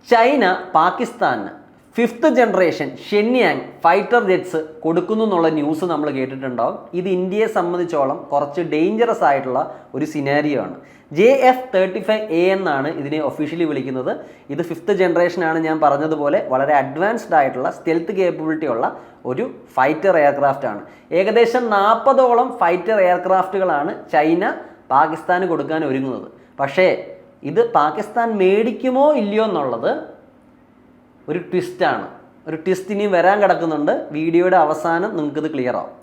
China പാകിസ്ഥാന് 5th generation Shenyang fighter jets കൊടുക്കുന്നു എന്നുള്ള ന്യൂസ് നമ്മൾ കേട്ടിട്ടുണ്ടാവും. ഇത് ഇന്ത്യയെ സംബന്ധിച്ചോളം കുറച്ച് ഡേഞ്ചറസ് ആയിട്ടുള്ള ഒരു സിനാരിയോ ആണ്. JF-35A എന്നാണ് ഇതിനെ ഒഫീഷ്യലി വിളിക്കുന്നത്. ഇത് 5th ജനറേഷനാണ്. ഞാൻ പറഞ്ഞതുപോലെ വളരെ അഡ്വാൻസ്ഡ് ആയിട്ടുള്ള സ്റ്റെൽത്ത് കേപ്പബിലിറ്റി ഉള്ള ഒരു ഫൈറ്റർ എയർക്രാഫ്റ്റ് ആണ്. ഏകദേശം 40ഓളം ഫൈറ്റർ എയർക്രാഫ്റ്റുകളാണ് ചൈന പാകിസ്ഥാന് കൊടുക്കാൻ ഒരുങ്ങുന്നത്. പക്ഷേ ഇത് പാകിസ്ഥാൻ മേടിക്കുമോ ഇല്ലയോ എന്നുള്ളത് ഒരു ട്വിസ്റ്റാണ്. ഒരു ട്വിസ്റ്റ് ഇനിയും വരാൻ കിടക്കുന്നുണ്ട്. വീഡിയോയുടെ അവസാനം നിങ്ങൾക്കിത് ക്ലിയർ ആവും.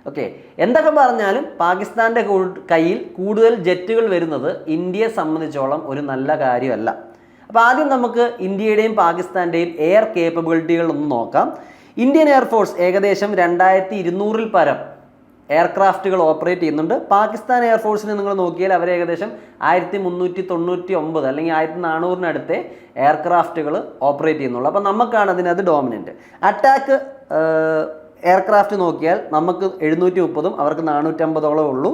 ഓക്കെ, എന്തൊക്കെ പറഞ്ഞാലും പാകിസ്ഥാൻ്റെ കയ്യിൽ കൂടുതൽ ജെറ്റുകൾ വരുന്നത് ഇന്ത്യയെ സംബന്ധിച്ചോളം ഒരു നല്ല കാര്യമല്ല. അപ്പോൾ ആദ്യം നമുക്ക് ഇന്ത്യയുടെയും പാകിസ്ഥാൻ്റെയും എയർ കേപ്പബിലിറ്റികൾ ഒന്ന് നോക്കാം. ഇന്ത്യൻ എയർഫോഴ്സ് ഏകദേശം 2200-ൽ പരം എയർക്രാഫ്റ്റുകൾ ഓപ്പറേറ്റ് ചെയ്യുന്നുണ്ട്. പാകിസ്ഥാൻ എയർഫോഴ്സിനെ നിങ്ങൾ നോക്കിയാൽ അവർ ഏകദേശം 1399 അല്ലെങ്കിൽ 1400-നടുത്തെ എയർക്രാഫ്റ്റുകൾ ഓപ്പറേറ്റ് ചെയ്യുന്നുള്ളൂ. അപ്പോൾ നമുക്കാണ് അതിനകത്ത് ഡോമിനൻറ്റ്. അറ്റാക്ക് എയർക്രാഫ്റ്റ് നോക്കിയാൽ നമുക്ക് 730-ഉം അവർക്ക് 450-ഓളം ഉള്ളൂ.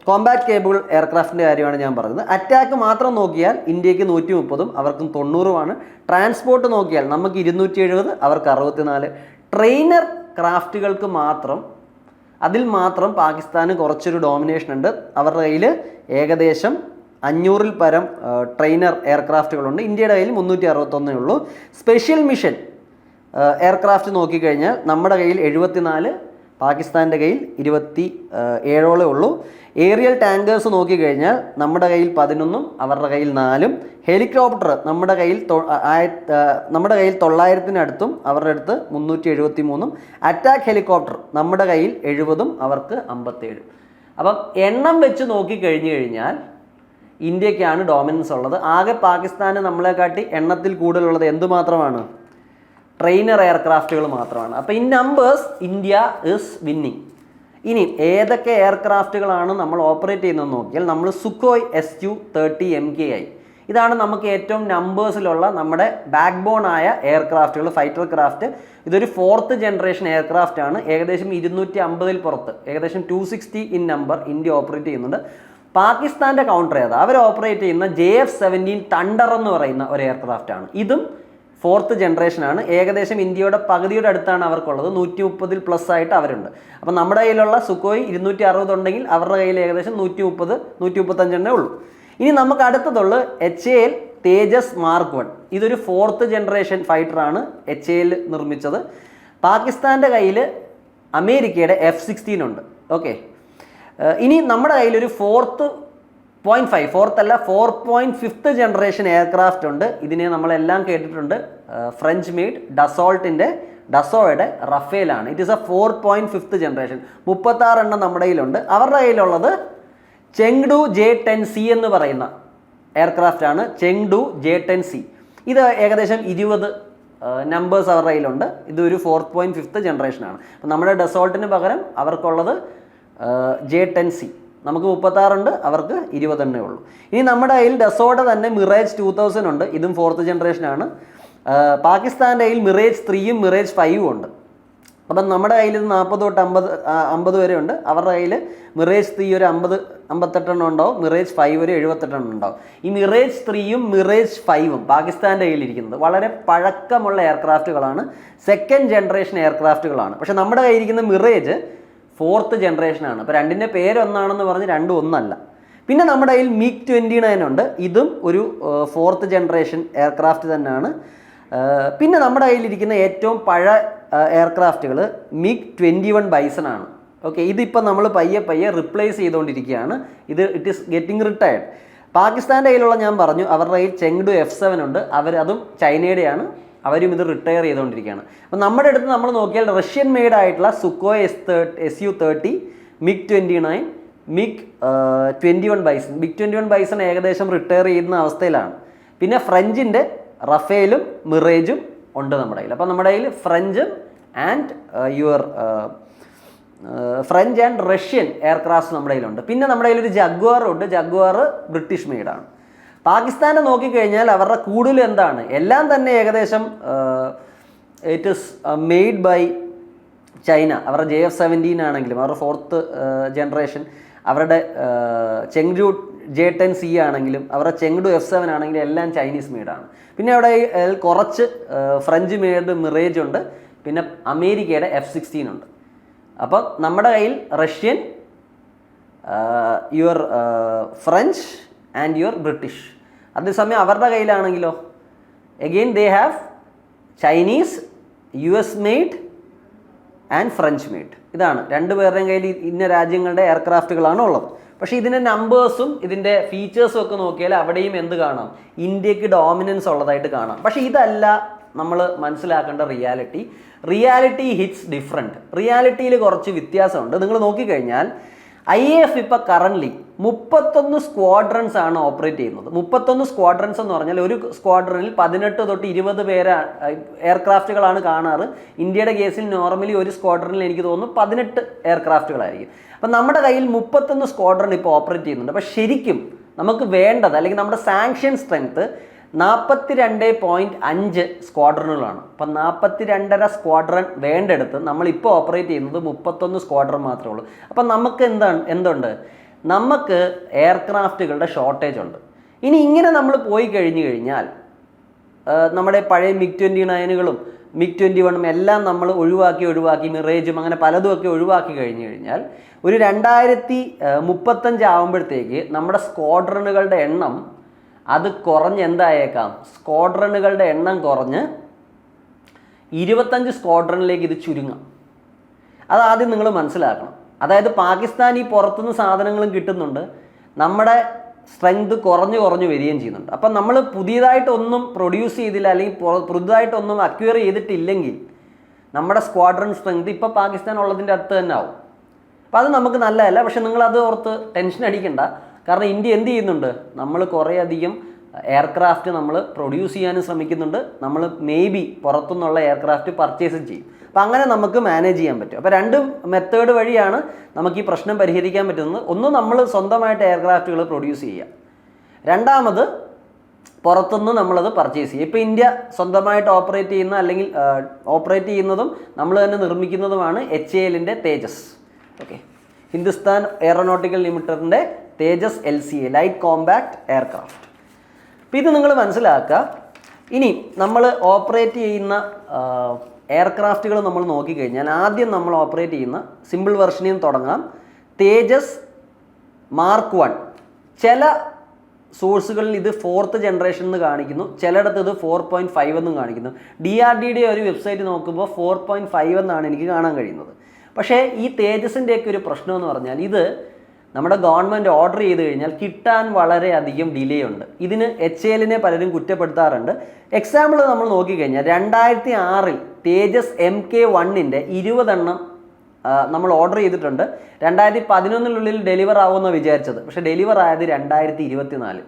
കോമ്പാക്ട് കേബിൾ എയർക്രാഫ്റ്റിൻ്റെ കാര്യമാണ് ഞാൻ പറഞ്ഞത്. അറ്റാക്ക് മാത്രം നോക്കിയാൽ ഇന്ത്യക്ക് 130-ഉം അവർക്കും 90-ഉമാണ്. ട്രാൻസ്പോർട്ട് നോക്കിയാൽ നമുക്ക് 270, അവർക്ക് 64. ട്രെയിനർ ക്രാഫ്റ്റുകൾക്ക് അതിൽ മാത്രം പാകിസ്ഥാന് കുറച്ചൊരു ഡോമിനേഷൻ ഉണ്ട്. അവരുടെ കയ്യിൽ ഏകദേശം 500-ൽ പരം ട്രെയിനർ എയർക്രാഫ്റ്റുകളുണ്ട്. ഇന്ത്യയുടെ കയ്യിൽ 361 ഉള്ളൂ. സ്പെഷ്യൽ മിഷൻ എയർക്രാഫ്റ്റ് നോക്കിക്കഴിഞ്ഞാൽ നമ്മുടെ കയ്യിൽ 74, പാകിസ്ഥാൻ്റെ കയ്യിൽ 27 ഉള്ളൂ. ഏറിയൽ ടാങ്കേഴ്സ് നോക്കിക്കഴിഞ്ഞാൽ നമ്മുടെ കയ്യിൽ 11-ഉം അവരുടെ കയ്യിൽ 4-ഉം. ഹെലികോപ്റ്റർ നമ്മുടെ കയ്യിൽ 900-ത്തിനടുത്തും അവരുടെ അടുത്ത് 373-ഉം. അറ്റാക്ക് ഹെലികോപ്റ്റർ നമ്മുടെ കയ്യിൽ 70-ഉം അവർക്ക് 57-ഉം. അപ്പം എണ്ണം വെച്ച് നോക്കിക്കഴിഞ്ഞു കഴിഞ്ഞാൽ ഇന്ത്യക്കാണ് ഡോമിനൻസ് ഉള്ളത്. ആകെ പാകിസ്ഥാന് നമ്മളെക്കാട്ടി എണ്ണത്തിൽ കൂടുതലുള്ളത് എന്തുമാത്രമാണ്? ട്രെയിനർ എയർക്രാഫ്റ്റുകൾ മാത്രമാണ്. അപ്പോൾ in numbers India is winning. ഇനി ഏതൊക്കെ എയർക്രാഫ്റ്റുകളാണ് നമ്മൾ ഓപ്പറേറ്റ് ചെയ്യുന്നതെന്ന് നോക്കിയാൽ നമ്മൾ സുഖോയ് Su-30 MKI, ഇതാണ് നമുക്ക് ഏറ്റവും നമ്പേഴ്സിലുള്ള നമ്മുടെ ബാക്ക് ബോൺ ആയ എയർക്രാഫ്റ്റുകൾ, ഫൈറ്റർ ക്രാഫ്റ്റ്. ഇതൊരു 4th ജനറേഷൻ എയർക്രാഫ്റ്റ് ആണ്. ഏകദേശം 250-ൽ പുറത്ത്, ഏകദേശം 260 ഇൻ നമ്പർ ഇന്ത്യ ഓപ്പറേറ്റ് ചെയ്യുന്നുണ്ട്. പാകിസ്ഥാൻ്റെ കൗണ്ടർ ഏതാ? അവർ ഓപ്പറേറ്റ് ചെയ്യുന്ന JF-17 തണ്ടർ എന്ന് പറയുന്ന ഒരു എയർക്രാഫ്റ്റ് ആണ്. ഇതും 4th ജനറേഷനാണ്. ഏകദേശം ഇന്ത്യയുടെ പകുതിയുടെ അടുത്താണ് അവർക്കുള്ളത്. 130-ൽ പ്ലസ് ആയിട്ട് അവരുണ്ട്. അപ്പം നമ്മുടെ കയ്യിലുള്ള സുഖോയ് 260 ഉണ്ടെങ്കിൽ അവരുടെ കയ്യിൽ ഏകദേശം 130-135 ഉള്ളൂ. ഇനി നമുക്ക് അടുത്തതുള്ള HAL തേജസ് മാർക്ക് 1. ഇതൊരു 4th ജനറേഷൻ ഫൈറ്ററാണ് HAL നിർമ്മിച്ചത്. പാകിസ്ഥാൻ്റെ കയ്യിൽ അമേരിക്കയുടെ F-16 ഉണ്ട്. ഓക്കെ, ഇനി നമ്മുടെ കയ്യിലൊരു 4.5th ജനറേഷൻ എയർക്രാഫ്റ്റ് ഉണ്ട്. ഇതിനെ നമ്മളെല്ലാം കേട്ടിട്ടുണ്ട്. ഫ്രഞ്ച് മെയ്ഡ് ഡസോയുടെ റഫേലാണ്. It is a 4.5th generation. 36 എണ്ണം നമ്മുടെ കയ്യിലുണ്ട്. അവരുടെ കയ്യിലുള്ളത് ചെങ്ഡു J-10C എന്ന് പറയുന്ന എയർക്രാഫ്റ്റ് ആണ്. Chengdu J-10C. ഇത് ഏകദേശം 20 നമ്പേഴ്സ് അവരുടെ കയ്യിലുണ്ട്. ഇതൊരു 4.5th ജനറേഷനാണ്. അപ്പം നമ്മുടെ ഡസോൾട്ടിന് പകരം അവർക്കുള്ളത് J-10C. നമുക്ക് 36 ഉണ്ട്, അവർക്ക് 20 ഉള്ളൂ. ഇനി നമ്മുടെ കയ്യിൽ ഡസോയുടെ തന്നെ മിറേജ് 2000 ഉണ്ട്. ഇതും 4th ജനറേഷനാണ്. പാകിസ്ഥാൻ്റെ കയ്യിൽ മിറേജ് 3-ഉം മിറേജ് 5-ഉം ഉണ്ട്. അപ്പം നമ്മുടെ കയ്യിൽ 40 തൊട്ട് 50 വരെ ഉണ്ട്. അവരുടെ കയ്യിൽ മിറേജ് 3 ഒരു 58 ഉണ്ടാവും. മിറേജ് 5 ഒരു 78 ഉണ്ടാവും. ഈ മിറേജ് 3-ഉം മിറേജ് 5-ഉം പാകിസ്ഥാൻ്റെ കയ്യിലിരിക്കുന്നത് വളരെ പഴക്കമുള്ള എയർക്രാഫ്റ്റുകളാണ്. 2nd generation എയർക്രാഫ്റ്റുകളാണ്. പക്ഷേ നമ്മുടെ കയ്യിലിരിക്കുന്ന മിറേജ് 4th ജനറേഷനാണ്. അപ്പോൾ രണ്ടിൻ്റെ പേരൊന്നാണെന്ന് പറഞ്ഞ് രണ്ടും ഒന്നല്ല. പിന്നെ നമ്മുടെ കയ്യിൽ MiG-29 ഉണ്ട്. ഇതും ഒരു 4th ജനറേഷൻ എയർക്രാഫ്റ്റ് തന്നെയാണ്. പിന്നെ നമ്മുടെ കയ്യിലിരിക്കുന്ന ഏറ്റവും പഴയ എയർക്രാഫ്റ്റുകൾ MiG-21 ബൈസൺ ആണ്. ഓക്കെ, ഇതിപ്പോൾ നമ്മൾ പയ്യെ റിപ്ലേസ് ചെയ്തുകൊണ്ടിരിക്കുകയാണ്. It is getting retired. പാകിസ്ഥാൻ്റെ കയ്യിലുള്ള ഞാൻ പറഞ്ഞു, അവരുടെ കയ്യിൽ ചെങ്ഡു F-7 ഉണ്ട്. അതും ചൈനയുടെയാണ്. അവരും ഇത് റിട്ടയർ ചെയ്തുകൊണ്ടിരിക്കുകയാണ്. അപ്പം നമ്മുടെ അടുത്ത് നമ്മൾ നോക്കിയാൽ റഷ്യൻ മെയ്ഡ് ആയിട്ടുള്ള Sukhoi Su-30, MiG-29, MiG-21 bison. MiG-21 bison ഏകദേശം റിട്ടയർ ചെയ്യുന്ന അവസ്ഥയിലാണ്. പിന്നെ ഫ്രഞ്ചിൻ്റെ റഫേലും മിറേജും ഉണ്ട് നമ്മുടെ കയ്യിൽ. അപ്പം നമ്മുടെ കയ്യിൽ ഫ്രഞ്ച് ആൻഡ് റഷ്യൻ എയർക്രാഫ്റ്റ്സ് നമ്മുടെ കയ്യിലുണ്ട്. പിന്നെ നമ്മുടെ കയ്യിലൊരു ജഗ്വാർ ഉണ്ട്. ജഗ്വാർ ബ്രിട്ടീഷ് മെയ്ഡാണ്. പാകിസ്ഥാനെ നോക്കിക്കഴിഞ്ഞാൽ അവരുടെ കൂടുതൽ എന്താണ്? എല്ലാം തന്നെ ഏകദേശം it is made by China. അവരുടെ JF-17 ആണെങ്കിലും അവരുടെ 4th ജനറേഷൻ, അവരുടെ ചെങ്ഡു J10C ആണെങ്കിലും അവരുടെ ചെങ്ഡു F7 ആണെങ്കിലും എല്ലാം ചൈനീസ് മെയ്ഡാണ്. പിന്നെ അവിടെ കുറച്ച് ഫ്രഞ്ച് മെയ്ഡ് മിറേജ് ഉണ്ട്, പിന്നെ അമേരിക്കയുടെ F16 ഉണ്ട്. അപ്പം നമ്മുടെ കയ്യിൽ Russian, your French and your British. അതേസമയം അവരുടെ കയ്യിലാണെങ്കിലോ again they have Chinese, US made and French made. ഇതാണ് രണ്ടുപേരുടെയും കയ്യിൽ ഇന്ന രാജ്യങ്ങളുടെ എയർക്രാഫ്റ്റുകളാണ് ഉള്ളത്. പക്ഷേ ഇതിൻ്റെ നമ്പേഴ്സും ഇതിൻ്റെ ഫീച്ചേഴ്സും ഒക്കെ നോക്കിയാൽ അവിടെയും എന്ത് കാണാം, ഇന്ത്യക്ക് ഡോമിനൻസ് ഉള്ളതായിട്ട് കാണാം. പക്ഷേ ഇതല്ല നമ്മൾ മനസ്സിലാക്കേണ്ട റിയാലിറ്റി ഹിറ്റ്സ് ഡിഫറെൻറ്റ്. റിയാലിറ്റിയിൽ കുറച്ച് വ്യത്യാസമുണ്ട്. നിങ്ങൾ നോക്കിക്കഴിഞ്ഞാൽ IAF ഇപ്പോൾ കറൻ്റ്ലി 31 സ്ക്വാഡ്രൻസ് ആണ് ഓപ്പറേറ്റ് ചെയ്യുന്നത്. 31 സ്ക്വാഡ്രൻസ് എന്ന് പറഞ്ഞാൽ ഒരു സ്ക്വാഡ്രനിൽ 18 തൊട്ട് 20 പേര് എയർക്രാഫ്റ്റുകളാണ് കാണാറ്. ഇന്ത്യയുടെ കേസിൽ നോർമലി ഒരു സ്ക്വാഡ്രനിൽ എനിക്ക് തോന്നുന്നു 18 എയർക്രാഫ്റ്റുകളായിരിക്കും. അപ്പം നമ്മുടെ കയ്യിൽ 31 സ്ക്വാഡ്രൺ ഇപ്പോൾ ഓപ്പറേറ്റ് ചെയ്യുന്നുണ്ട്. അപ്പോൾ ശരിക്കും നമുക്ക് വേണ്ടത് അല്ലെങ്കിൽ നമ്മുടെ സാങ്ഷൻ സ്ട്രെങ്ത് 42.5 സ്ക്വാഡ്രനുകളാണ്. അപ്പം 42.5 സ്ക്വാഡ്രൺ വേണ്ടെടുത്ത് നമ്മളിപ്പോൾ ഓപ്പറേറ്റ് ചെയ്യുന്നത് 31 സ്ക്വാഡ്രൺ മാത്രമേ ഉള്ളൂ. അപ്പം നമുക്ക് എന്തുണ്ട്, നമുക്ക് എയർക്രാഫ്റ്റുകളുടെ ഷോർട്ടേജ് ഉണ്ട്. ഇനി ഇങ്ങനെ നമ്മൾ പോയി കഴിഞ്ഞാൽ നമ്മുടെ പഴയ MiG-29കളും MiG-21ഉം എല്ലാം നമ്മൾ ഒഴിവാക്കി മിറേജും അങ്ങനെ പലതുമൊക്കെ ഒഴിവാക്കി കഴിഞ്ഞാൽ ഒരു 2035 ആകുമ്പോഴത്തേക്ക് നമ്മുടെ സ്ക്വാഡ്രനുകളുടെ എണ്ണം അത് കുറഞ്ഞ് എന്തായേക്കാം, സ്ക്വാഡ്രനുകളുടെ എണ്ണം കുറഞ്ഞ് 25 സ്ക്വാഡ്രനിലേക്ക് ഇത് ചുരുങ്ങാം. അതാദ്യം നിങ്ങൾ മനസ്സിലാക്കണം. അതായത് പാകിസ്ഥാൻ ഈ പുറത്തുനിന്ന് സാധനങ്ങളും കിട്ടുന്നുണ്ട്, നമ്മുടെ സ്ട്രെങ്ത് കുറഞ്ഞു വരികയും ചെയ്യുന്നുണ്ട്. അപ്പം നമ്മൾ പുതിയതായിട്ടൊന്നും പ്രൊഡ്യൂസ് ചെയ്തില്ല അല്ലെങ്കിൽ പുതുതായിട്ടൊന്നും അക്വയർ ചെയ്തിട്ടില്ലെങ്കിൽ നമ്മുടെ സ്ക്വാഡ്രൺ സ്ട്രെങ്ത് ഇപ്പോൾ പാകിസ്ഥാൻ ഉള്ളതിൻ്റെ അടുത്ത് തന്നെ ആവും. അപ്പം അത് നമുക്ക് നല്ലതല്ല. പക്ഷെ നിങ്ങളത് ഓർത്ത് ടെൻഷൻ അടിക്കണ്ട. കാരണം ഇന്ത്യ എന്ത് ചെയ്യുന്നുണ്ട്, നമ്മൾ കുറേയധികം എയർക്രാഫ്റ്റ് നമ്മൾ പ്രൊഡ്യൂസ് ചെയ്യാനും ശ്രമിക്കുന്നുണ്ട്. നമ്മൾ മേ ബി പുറത്തുനിന്നുള്ള എയർക്രാഫ്റ്റ് പർച്ചേസും ചെയ്യും. അപ്പം അങ്ങനെ നമുക്ക് മാനേജ് ചെയ്യാൻ പറ്റും. അപ്പോൾ രണ്ട് മെത്തേഡ് വഴിയാണ് നമുക്ക് ഈ പ്രശ്നം പരിഹരിക്കാൻ പറ്റുന്നത്. ഒന്ന്, നമ്മൾ സ്വന്തമായിട്ട് എയർക്രാഫ്റ്റുകൾ പ്രൊഡ്യൂസ് ചെയ്യുക. രണ്ടാമത്, പുറത്തുനിന്ന് നമ്മളത് പർച്ചേസ് ചെയ്യുക. ഇപ്പോൾ ഇന്ത്യ സ്വന്തമായിട്ട് ഓപ്പറേറ്റ് ചെയ്യുന്ന അല്ലെങ്കിൽ ഓപ്പറേറ്റ് ചെയ്യുന്നതും നമ്മൾ തന്നെ നിർമ്മിക്കുന്നതുമാണ് HALൻ്റെ തേജസ്. ഓക്കെ, ഹിന്ദുസ്ഥാൻ എയറോനോട്ടിക്കൽ ലിമിറ്റഡിൻ്റെ തേജസ് LCA, ലൈറ്റ് കോമ്പാക്ട് എയർക്രാഫ്റ്റ്. അപ്പോൾ ഇത് നിങ്ങൾ മനസ്സിലാക്കുക. ഇനി നമ്മൾ ഓപ്പറേറ്റ് ചെയ്യുന്ന എയർക്രാഫ്റ്റുകൾ നമ്മൾ നോക്കിക്കഴിഞ്ഞാൽ ആദ്യം നമ്മൾ ഓപ്പറേറ്റ് ചെയ്യുന്ന സിമ്പിൾ വെർഷനിൽ നിന്ന് തുടങ്ങാം. തേജസ് മാർക്ക് 1. ചില സോഴ്സുകളിൽ ഇത് 4th ജനറേഷൻ എന്ന് കാണിക്കുന്നു, ചിലയിടത്ത് ഇത് 4.5 എന്നും കാണിക്കുന്നു. DRDയുടെ ഒരു വെബ്സൈറ്റ് നോക്കുമ്പോൾ 4.5 എന്നാണ് എനിക്ക് കാണാൻ കഴിയുന്നത്. പക്ഷേ ഈ തേജസിൻ്റെയൊക്കെ ഒരു പ്രശ്നം എന്ന് പറഞ്ഞാൽ ഇത് നമ്മുടെ ഗവൺമെൻറ് ഓർഡർ ചെയ്ത് കഴിഞ്ഞാൽ കിട്ടാൻ വളരെയധികം ഡിലേ ഉണ്ട്. ഇതിന് HALനെ പലരും കുറ്റപ്പെടുത്താറുണ്ട്. എക്സാമ്പിൾ നമ്മൾ നോക്കിക്കഴിഞ്ഞാൽ 2006 തേജസ് MK1ൻ്റെ 20 എണ്ണം നമ്മൾ ഓർഡർ ചെയ്തിട്ടുണ്ട്. 2011 ഡെലിവർ ആവുമെന്ന് വിചാരിച്ചത്, പക്ഷേ ഡെലിവർ ആയത് 2024.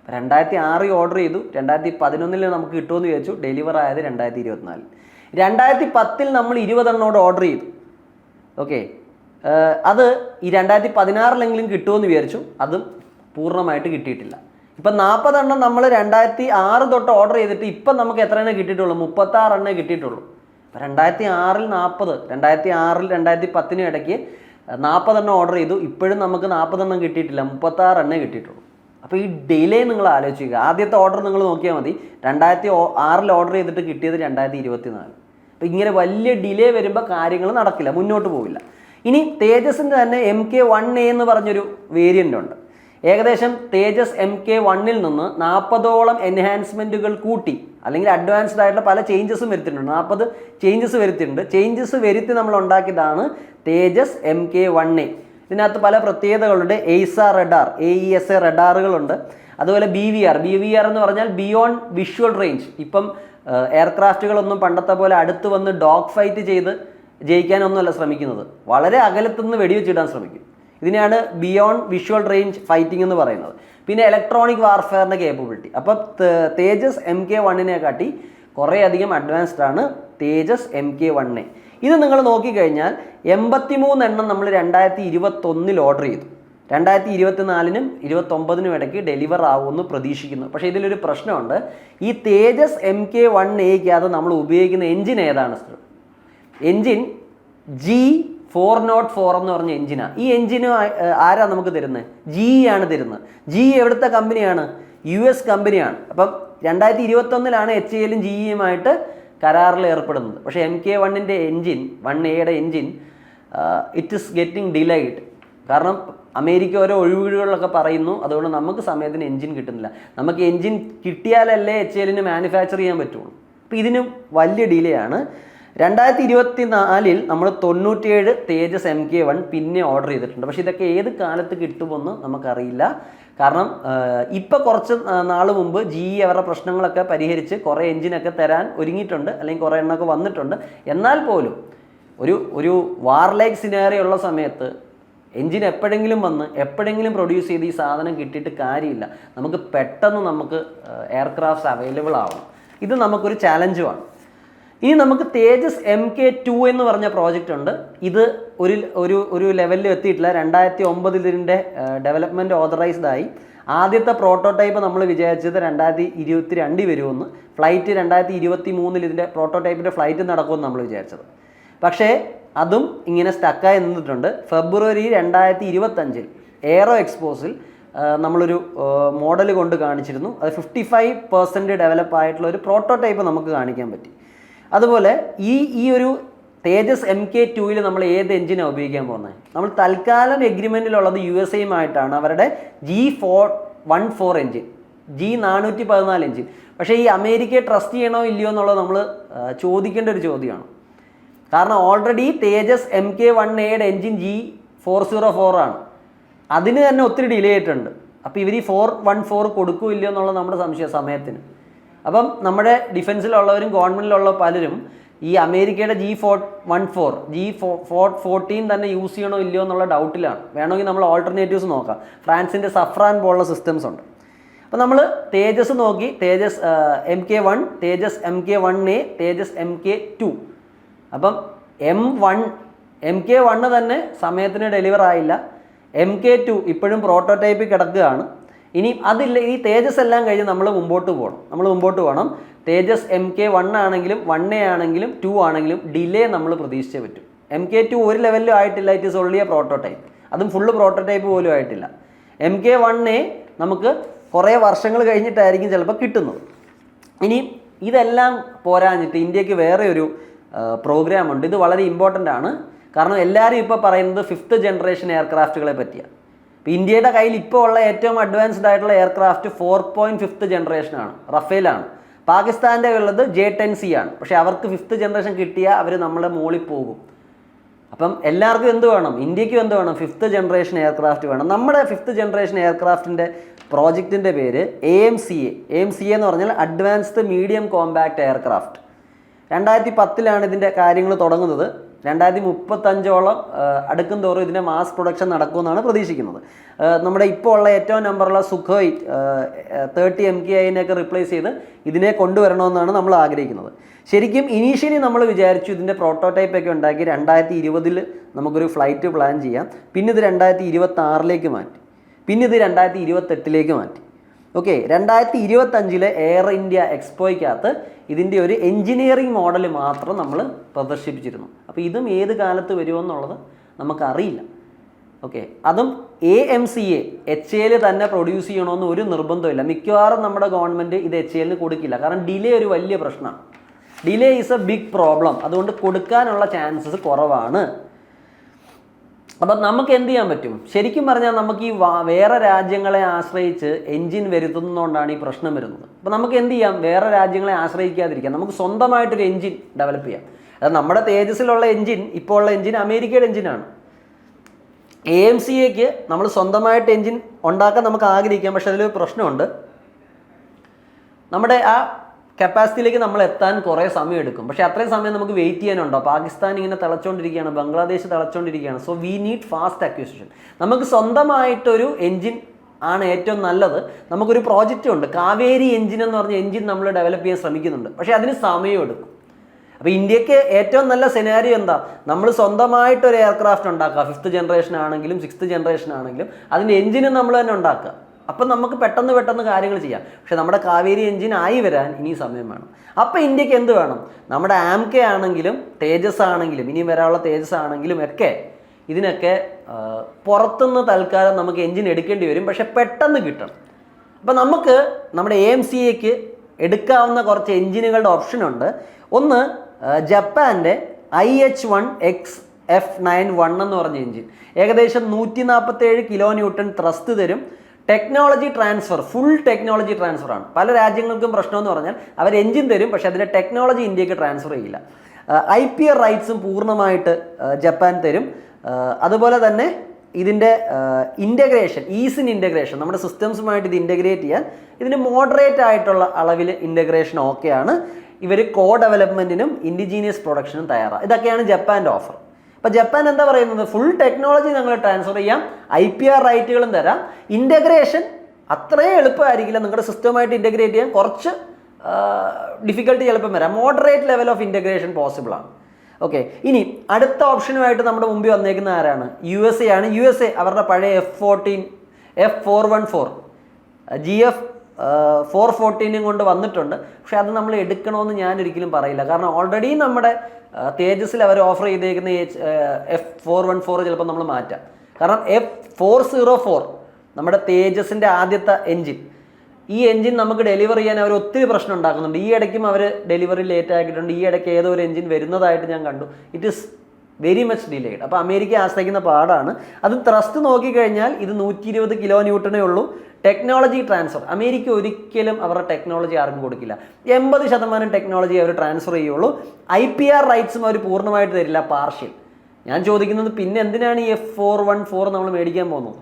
2006 ഓർഡർ ചെയ്തു, 2011 നമുക്ക് കിട്ടുമെന്ന് വിചാരിച്ചു, ഡെലിവർ ആയത് 2024. 2010 നമ്മൾ 20 എണ്ണോട് ഓർഡർ ചെയ്തു. ഓക്കെ, അത് ഈ 2016 കിട്ടുമെന്ന് വിചാരിച്ചു, അതും പൂർണ്ണമായിട്ട് കിട്ടിയിട്ടില്ല. ഇപ്പം 40 എണ്ണം നമ്മൾ 2006 തൊട്ട് ഓർഡർ ചെയ്തിട്ട് ഇപ്പം നമുക്ക് എത്ര എണ്ണം കിട്ടിയിട്ടുള്ളൂ, 36 എണ്ണേ കിട്ടിയിട്ടുള്ളൂ. അപ്പോൾ 2006 40, 2006 2010 ഇടയ്ക്ക് 40 എണ്ണം ഓർഡർ ചെയ്തു, ഇപ്പോഴും നമുക്ക് 40 എണ്ണം കിട്ടിയിട്ടില്ല, 36 എണ്ണേ കിട്ടിയിട്ടുള്ളൂ. അപ്പോൾ ഈ ഡിലേ നിങ്ങൾ ആലോചിക്കുക. ആദ്യത്തെ ഓർഡർ നിങ്ങൾ നോക്കിയാൽ മതി, 2006 ഓർഡർ ചെയ്തിട്ട് കിട്ടിയത് 2024. അപ്പോൾ ഇങ്ങനെ വലിയ ഡിലേ വരുമ്പോൾ കാര്യങ്ങൾ നടക്കില്ല, മുന്നോട്ട് പോവില്ല. ഇനി തേജസിൻ്റെ തന്നെ MK1A എന്ന് പറഞ്ഞൊരു വേരിയൻ്റ് ഉണ്ട്. ഏകദേശം തേജസ് MK1ൽ നിന്ന് 40ഓളം എൻഹാൻസ്മെൻറ്റുകൾ കൂട്ടി അല്ലെങ്കിൽ അഡ്വാൻസ്ഡ് ആയിട്ടുള്ള പല ചേഞ്ചസും വരുത്തിയിട്ടുണ്ട്. 40 ചേഞ്ചസ് വരുത്തിയിട്ടുണ്ട്. ചേഞ്ചസ് വരുത്തി നമ്മൾ ഉണ്ടാക്കിയതാണ് തേജസ് MK1A. ഇതിനകത്ത് പല പ്രത്യേകതകളുണ്ട്. AESA radar, AESA റഡാറുകളുണ്ട്. അതുപോലെ BVR എന്ന് പറഞ്ഞാൽ ബിയോണ്ട് വിഷ്വൽ റേഞ്ച്. ഇപ്പം എയർക്രാഫ്റ്റുകളൊന്നും പണ്ടത്തെ പോലെ അടുത്ത് വന്ന് ഡോഗ് ഫൈറ്റ് ചെയ്ത് ജയിക്കാനൊന്നുമല്ല ശ്രമിക്കുന്നത്, വളരെ അകലത്തുനിന്ന് വെടിവെച്ചിടാൻ ശ്രമിക്കും. ഇതിനെയാണ് ബിയോണ്ട് വിഷ്വൽ റേഞ്ച് ഫൈറ്റിംഗ് എന്ന് പറയുന്നത്. പിന്നെ ഇലക്ട്രോണിക് വാർഫെയറിൻ്റെ കേപ്പബിലിറ്റി. അപ്പം തേജസ് MK1നെ കാട്ടി കുറേയധികം അഡ്വാൻസ്ഡ് ആണ് തേജസ് MK1A. ഇത് നിങ്ങൾ നോക്കിക്കഴിഞ്ഞാൽ 83 എണ്ണം നമ്മൾ 2021 ഓർഡർ ചെയ്തു. 2024നും 2029നും ഇടയ്ക്ക് ഡെലിവർ ആവുമെന്ന് പ്രതീക്ഷിക്കുന്നു. പക്ഷേ ഇതിലൊരു പ്രശ്നമുണ്ട്. ഈ തേജസ് MK1Aക്കകത്ത് നമ്മൾ ഉപയോഗിക്കുന്ന എൻജിൻ ഏതാണ്? എൻജിൻ 404 എന്ന് പറഞ്ഞ എഞ്ചിനാണ്. ഈ എഞ്ചിന് ആരാ നമുക്ക് തരുന്നത്? GE ആണ് തരുന്നത്. GE എവിടുത്തെ കമ്പനിയാണ്? US കമ്പനിയാണ്. അപ്പം 2021 HALും GEയുമായിട്ട് കരാറിൽ ഏർപ്പെടുന്നത്. പക്ഷേ MK1ൻ്റെ എൻജിൻ 1Aയുടെ engine it is getting delayed. കാരണം അമേരിക്ക ഓരോ ഒഴിവുകളിലൊക്കെ പറയുന്നു, അതുകൊണ്ട് നമുക്ക് സമയത്തിന് എൻജിൻ കിട്ടുന്നില്ല. നമുക്ക് എൻജിൻ കിട്ടിയാലല്ലേ HALന് മാനുഫാക്ചർ ചെയ്യാൻ പറ്റുള്ളൂ. അപ്പോൾ ഇതിനും വലിയ ഡിലേ ആണ്. 2024 നമ്മൾ 97 തേജസ് MK1 പിന്നെ ഓർഡർ ചെയ്തിട്ടുണ്ട്. പക്ഷേ ഇതൊക്കെ ഏത് കാലത്ത് കിട്ടുമെന്ന് നമുക്കറിയില്ല. കാരണം ഇപ്പോൾ കുറച്ച് നാൾ മുമ്പ് GE അവരുടെ പ്രശ്നങ്ങളൊക്കെ പരിഹരിച്ച് കുറേ എൻജിനൊക്കെ തരാൻ ഒരുങ്ങിയിട്ടുണ്ട്, അല്ലെങ്കിൽ കുറേ എണ്ണമൊക്കെ വന്നിട്ടുണ്ട്. എന്നാൽ പോലും ഒരു വാർലൈക്ക് സിനാരി ഉള്ള സമയത്ത് എൻജിൻ എപ്പോഴെങ്കിലും വന്ന് എപ്പോഴെങ്കിലും പ്രൊഡ്യൂസ് ചെയ്ത് ഈ സാധനം കിട്ടിയിട്ട് കാര്യമില്ല. നമുക്ക് പെട്ടെന്ന് നമുക്ക് എയർക്രാഫ്റ്റ്സ് അവൈലബിൾ ആവണം. ഇത് നമുക്കൊരു ചാലഞ്ചുമാണ്. ഇനി നമുക്ക് തേജസ് MK2 എന്ന് പറഞ്ഞ പ്രോജക്റ്റ് ഉണ്ട്. ഇത് ഒരു ലെവലിൽ എത്തിയിട്ടില്ല. 2009 ഇതിൻ്റെ ഡെവലപ്മെൻറ്റ് ഓതറൈസ്ഡ് ആയി. ആദ്യത്തെ പ്രോട്ടോടൈപ്പ് നമ്മൾ വിചാരിച്ചത് 2022 വരുമെന്ന്. ഫ്ലൈറ്റ് 2023 ഇതിൻ്റെ പ്രോട്ടോടൈപ്പിൻ്റെ ഫ്ലൈറ്റ് നടക്കുമെന്ന് നമ്മൾ വിചാരിച്ചത്. പക്ഷേ അതും ഇങ്ങനെ സ്റ്റക്കായി നിന്നിട്ടുണ്ട്. ഫെബ്രുവരി 2025 എയറോ എക്സ്പോസിൽ നമ്മളൊരു മോഡൽ കൊണ്ട് കാണിച്ചിരുന്നു. അത് 55% ഡെവലപ്പ് ആയിട്ടുള്ള ഒരു പ്രോട്ടോടൈപ്പ് നമുക്ക് കാണിക്കാൻ പറ്റി. അതുപോലെ ഈ ഒരു തേജസ് MK2 നമ്മൾ ഏത് എഞ്ചിനാണ് ഉപയോഗിക്കാൻ പോകുന്നത്? നമ്മൾ തൽക്കാലം എഗ്രിമെൻറ്റിലുള്ളത് USA അവരുടെ G414 എഞ്ചിൻ, G414 എഞ്ചിൻ. പക്ഷേ ഈ അമേരിക്കയെ ട്രസ്റ്റ് ചെയ്യണോ ഇല്ലയോ എന്നുള്ളത് നമ്മൾ ചോദിക്കേണ്ട ഒരു ചോദ്യമാണ്. കാരണം ഓൾറെഡി തേജസ് MK1Aയുടെ എഞ്ചിൻ G404 ആണ്. അതിന് തന്നെ ഒത്തിരി ഡിലേ ആയിട്ടുണ്ട്. അപ്പോൾ ഇവർ ഈ 414 കൊടുക്കുമോ ഇല്ലയോ എന്നുള്ളത് നമ്മുടെ സമയത്തിന്. അപ്പം നമ്മുടെ ഡിഫൻസിലുള്ളവരും ഗവൺമെൻറ്റിലുള്ള പലരും ഈ അമേരിക്കയുടെ G414 തന്നെ യൂസ് ചെയ്യണോ ഇല്ലയോ എന്നുള്ള ഡൗട്ടിലാണ്. വേണമെങ്കിൽ നമ്മൾ ഓൾട്ടർനേറ്റീവ്സ് നോക്കാം. ഫ്രാൻസിൻ്റെ സഫ്രാൻ പോലുള്ള സിസ്റ്റംസ് ഉണ്ട്. അപ്പോൾ നമ്മൾ തേജസ് നോക്കി, തേജസ് MK1, തേജസ് MK1A, തേജസ് MK2. അപ്പം MK1 തന്നെ സമയത്തിന് ഡെലിവർ ആയില്ല. MK2 ഇപ്പോഴും പ്രോട്ടോടൈപ്പിൽ കിടക്കുകയാണ്. ഇനി അതില്ല, ഈ തേജസ് എല്ലാം കഴിഞ്ഞ് നമ്മൾ മുമ്പോട്ട് പോകണം. തേജസ് MK1 ആണെങ്കിലും 1A ആണെങ്കിലും 2 ആണെങ്കിലും ഡിലേ നമ്മൾ പ്രതീക്ഷിച്ചേ പറ്റും. MK2 ഒരു ലെവലിലും ആയിട്ടില്ല. It is only A prototype. അതും ഫുള്ള് പ്രോട്ടോടൈപ്പ് പോലും ആയിട്ടില്ല. MK1A നമുക്ക് കുറേ വർഷങ്ങൾ കഴിഞ്ഞിട്ടായിരിക്കും ചിലപ്പോൾ കിട്ടുന്നത്. ഇനി ഇതെല്ലാം പോരാഞ്ഞിട്ട് ഇന്ത്യക്ക് വേറെ ഒരു പ്രോഗ്രാമുണ്ട്. ഇത് വളരെ ഇമ്പോർട്ടൻ്റ് ആണ്. കാരണം എല്ലാവരും ഇപ്പോൾ പറയുന്നത് 5th ജനറേഷൻ എയർക്രാഫ്റ്റുകളെ പറ്റിയാണ്. ഇപ്പോൾ ഇന്ത്യയുടെ കയ്യിൽ ഇപ്പോൾ ഉള്ള ഏറ്റവും അഡ്വാൻസ്ഡ് ആയിട്ടുള്ള എയർക്രാഫ്റ്റ് 4.5th ജനറേഷനാണ്, റഫേലാണ്. പാകിസ്ഥാൻ്റെ ഉള്ളത് J-10C ആണ്. പക്ഷേ അവർക്ക് 5th ജനറേഷൻ കിട്ടിയാൽ അവർ നമ്മളെ മോളിൽ പോകും. അപ്പം എല്ലാവർക്കും എന്ത് വേണം? ഇന്ത്യക്കും എന്ത് വേണം? 5th ജനറേഷൻ എയർക്രാഫ്റ്റ് വേണം. നമ്മുടെ 5th ജനറേഷൻ എയർക്രാഫ്റ്റിൻ്റെ പ്രോജക്റ്റിൻ്റെ പേര് AMCA എന്ന് പറഞ്ഞാൽ അഡ്വാൻസ്ഡ് മീഡിയം കോമ്പാക്റ്റ് എയർക്രാഫ്റ്റ്. 2010 ഇതിൻ്റെ കാര്യങ്ങൾ തുടങ്ങുന്നത്. 2035 അടുക്കും തോറും ഇതിൻ്റെ മാസ് പ്രൊഡക്ഷൻ നടക്കുമെന്നാണ് പ്രതീക്ഷിക്കുന്നത്. നമ്മുടെ ഇപ്പോൾ ഉള്ള ഏറ്റവും നമ്പറുള്ള സുഖോയ് 30 MKIനെയൊക്കെ റിപ്ലേസ് ചെയ്ത് ഇതിനെ കൊണ്ടുവരണമെന്നാണ് നമ്മൾ ആഗ്രഹിക്കുന്നത്. ശരിക്കും ഇനീഷ്യലി നമ്മൾ വിചാരിച്ചു ഇതിൻ്റെ പ്രോട്ടോടൈപ്പൊക്കെ ഉണ്ടാക്കി 2020 നമുക്കൊരു ഫ്ലൈറ്റ് പ്ലാൻ ചെയ്യാം. പിന്നെ ഇത് 2026 മാറ്റി. പിന്നെ ഇത് 2028 മാറ്റി. ഓക്കെ, 2025 എയർ ഇന്ത്യ എക്സ്പോയ്ക്കകത്ത് ഇതിൻ്റെ ഒരു എൻജിനീയറിംഗ് മോഡൽ മാത്രം നമ്മൾ പ്രദർശിപ്പിച്ചിരുന്നു. അപ്പോൾ ഇതും ഏത് കാലത്ത് വരുമെന്നുള്ളത് നമുക്കറിയില്ല. ഓക്കെ, അതും AMCA HAL തന്നെ പ്രൊഡ്യൂസ് ചെയ്യണമെന്ന് ഒരു നിർബന്ധമില്ല. മിക്കവാറും നമ്മുടെ ഗവൺമെൻറ് ഇത് HALന് കൊടുക്കില്ല. കാരണം ഡിലേ ഒരു വലിയ പ്രശ്നമാണ്. Delay is a big problem. അതുകൊണ്ട് കൊടുക്കാനുള്ള ചാൻസസ് കുറവാണ്. അപ്പം നമുക്ക് എന്ത് ചെയ്യാൻ പറ്റും? ശരിക്കും പറഞ്ഞാൽ നമുക്ക് ഈ വേറെ രാജ്യങ്ങളെ ആശ്രയിച്ച് എൻജിൻ വരുത്തുന്നതുകൊണ്ടാണ് ഈ പ്രശ്നം വരുന്നത്. അപ്പോൾ നമുക്ക് എന്ത് ചെയ്യാം? വേറെ രാജ്യങ്ങളെ ആശ്രയിക്കാതിരിക്കാം. നമുക്ക് സ്വന്തമായിട്ടൊരു എൻജിൻ ഡെവലപ്പ് ചെയ്യാം. അത് നമ്മുടെ തേജസ്സിലുള്ള എൻജിൻ, ഇപ്പോൾ ഉള്ള എൻജിൻ അമേരിക്കയുടെ എൻജിനാണ്. AMCAക്ക് നമ്മൾ സ്വന്തമായിട്ട് എൻജിൻ ഉണ്ടാക്കാൻ നമുക്ക് ആഗ്രഹിക്കാം. പക്ഷെ അതിലൊരു പ്രശ്നമുണ്ട്. നമ്മുടെ ആ കപ്പാസിറ്റിയിലേക്ക് നമ്മൾ എത്താൻ കുറേ സമയം എടുക്കും. പക്ഷേ അത്രയും സമയം നമുക്ക് വെയിറ്റ് ചെയ്യാനുണ്ടോ? പാകിസ്ഥാൻ ഇങ്ങനെ തിളച്ചുകൊണ്ടിരിക്കുകയാണ്, ബംഗ്ലാദേശ് തിളച്ചുകൊണ്ടിരിക്കുകയാണ്. So we need fast acquisition. നമുക്ക് സ്വന്തമായിട്ടൊരു എൻജിൻ ആണ് ഏറ്റവും നല്ലത്. നമുക്കൊരു പ്രോജക്റ്റ് ഉണ്ട്, കാവേരി എൻജിൻ എന്ന് പറഞ്ഞ എൻജിൻ നമ്മൾ ഡെവലപ്പ് ചെയ്യാൻ ശ്രമിക്കുന്നുണ്ട്. പക്ഷേ അതിന് സമയം എടുക്കും. അപ്പോൾ ഇന്ത്യക്ക് ഏറ്റവും നല്ല സെനാരിയോ എന്താ? നമ്മൾ സ്വന്തമായിട്ടൊരു എയർക്രാഫ്റ്റ് ഉണ്ടാക്കുക. 5th ജനറേഷൻ ആണെങ്കിലും 6th ജനറേഷൻ ആണെങ്കിലും അതിൻ്റെ എൻജിനും നമ്മൾ തന്നെ ഉണ്ടാക്കുക. അപ്പം നമുക്ക് പെട്ടെന്ന് കാര്യങ്ങൾ ചെയ്യാം. പക്ഷേ നമ്മുടെ കാവേരി എഞ്ചിൻ ആയി വരാൻ ഇനി സമയം വേണം. അപ്പോൾ ഇന്ത്യക്ക് എന്ത് വേണം? നമ്മുടെ ആംകെ ആണെങ്കിലും തേജസ് ആണെങ്കിലും ഇനി വരാനുള്ള തേജസ് ആണെങ്കിലും ഒക്കെ ഇതിനൊക്കെ പുറത്തുനിന്ന് തൽക്കാലം നമുക്ക് എഞ്ചിൻ എടുക്കേണ്ടി വരും. പക്ഷേ പെട്ടെന്ന് കിട്ടണം. അപ്പം നമുക്ക് നമ്മുടെ AMCAക്ക് എടുക്കാവുന്ന കുറച്ച് എഞ്ചിനുകളുടെ ഓപ്ഷനുണ്ട്. ഒന്ന് ജപ്പാൻ്റെ IH1XF91 എന്ന് പറഞ്ഞ എഞ്ചിൻ. ഏകദേശം 147 kN ത്രസ്റ്റ് തരും. ടെക്നോളജി ട്രാൻസ്ഫർ, ഫുൾ ടെക്നോളജി ട്രാൻസ്ഫറാണ്. പല രാജ്യങ്ങൾക്കും പ്രശ്നമെന്ന് പറഞ്ഞാൽ അവർ എഞ്ചിൻ തരും, പക്ഷേ അതിൻ്റെ ടെക്നോളജി ഇന്ത്യക്ക് ട്രാൻസ്ഫർ ചെയ്യില്ല. IPR റൈറ്റ്സും പൂർണ്ണമായിട്ട് ജപ്പാൻ തരും. അതുപോലെ തന്നെ ഇതിൻ്റെ ഇൻ്റഗ്രേഷൻ, ഈസിൻ ഇൻ്റഗ്രേഷൻ, നമ്മുടെ സിസ്റ്റംസുമായിട്ട് ഇത് ഇൻ്റഗ്രേറ്റ് ചെയ്യാൻ ഇതിന് മോഡറേറ്റ് ആയിട്ടുള്ള അളവിൽ ഇൻ്റഗ്രേഷൻ ഓക്കെയാണ്. ഇവർ കോ ഡെവലപ്മെൻറ്റിനും ഇൻഡിജീനിയസ് പ്രൊഡക്ഷനും തയ്യാറാണ്. ഇതൊക്കെയാണ് ജപ്പാൻ്റെ ഓഫർ. അപ്പോൾ ജപ്പാൻ എന്താ പറയുന്നത്? ഫുൾ ടെക്നോളജി ഞങ്ങൾ ട്രാൻസ്ഫർ ചെയ്യാം, IPR റൈറ്റുകളും തരാം, ഇൻ്റഗ്രേഷൻ അത്രയും എളുപ്പമായിരിക്കില്ല, നിങ്ങളുടെ സിസ്റ്റമായിട്ട് ഇൻ്റഗ്രേറ്റ് ചെയ്യാൻ കുറച്ച് ഡിഫിക്കൽട്ടി ചിലപ്പം വരാം, moderate level of integration possible ആണ്. ഓക്കെ, ഇനി അടുത്ത ഓപ്ഷനുമായിട്ട് നമ്മുടെ മുമ്പിൽ വന്നേക്കുന്ന ആരാണ്? USA ആണ്. USA അവരുടെ പഴയ F414 GF414 കൊണ്ട് വന്നിട്ടുണ്ട്. പക്ഷേ അത് നമ്മൾ എടുക്കണമെന്ന് ഞാൻ ഒരിക്കലും പറയില്ല. കാരണം ഓൾറെഡി നമ്മുടെ തേജസ്സിൽ അവർ ഓഫർ ചെയ്തേക്കുന്ന F414 ചിലപ്പോൾ നമ്മൾ മാറ്റാം. കാരണം F404 നമ്മുടെ തേജസിൻ്റെ ആദ്യത്തെ എൻജിൻ, ഈ എൻജിൻ നമുക്ക് ഡെലിവർ ചെയ്യാൻ അവർ ഒത്തിരി പ്രശ്നം ഉണ്ടാക്കുന്നുണ്ട്. ഈ ഇടയ്ക്കും അവർ ഡെലിവറി ലേറ്റ് ആക്കിയിട്ടുണ്ട്. ഈ ഇടയ്ക്ക് ഏതോ ഒരു എൻജിൻ വരുന്നതായിട്ട് ഞാൻ കണ്ടു. It is very much delayed. അപ്പോൾ അമേരിക്ക ആശ്രയിക്കുന്ന പാടാണ്. അത് ത്രസ്റ്റ് നോക്കിക്കഴിഞ്ഞാൽ ഇത് 120 kN ഉള്ളൂ. ടെക്നോളജി ട്രാൻസ്ഫർ അമേരിക്ക ഒരിക്കലും അവരുടെ ടെക്നോളജി ആർക്കും കൊടുക്കില്ല. 80% ടെക്നോളജി അവർ ട്രാൻസ്ഫർ ചെയ്യുള്ളൂ. IPR റൈറ്റ്സും അവർ പൂർണ്ണമായിട്ട് തരില്ല, പാർഷ്യൽ. ഞാൻ ചോദിക്കുന്നത് പിന്നെ എന്തിനാണ് ഈ F414 നമ്മൾ മേടിക്കാൻ പോകുന്നത്?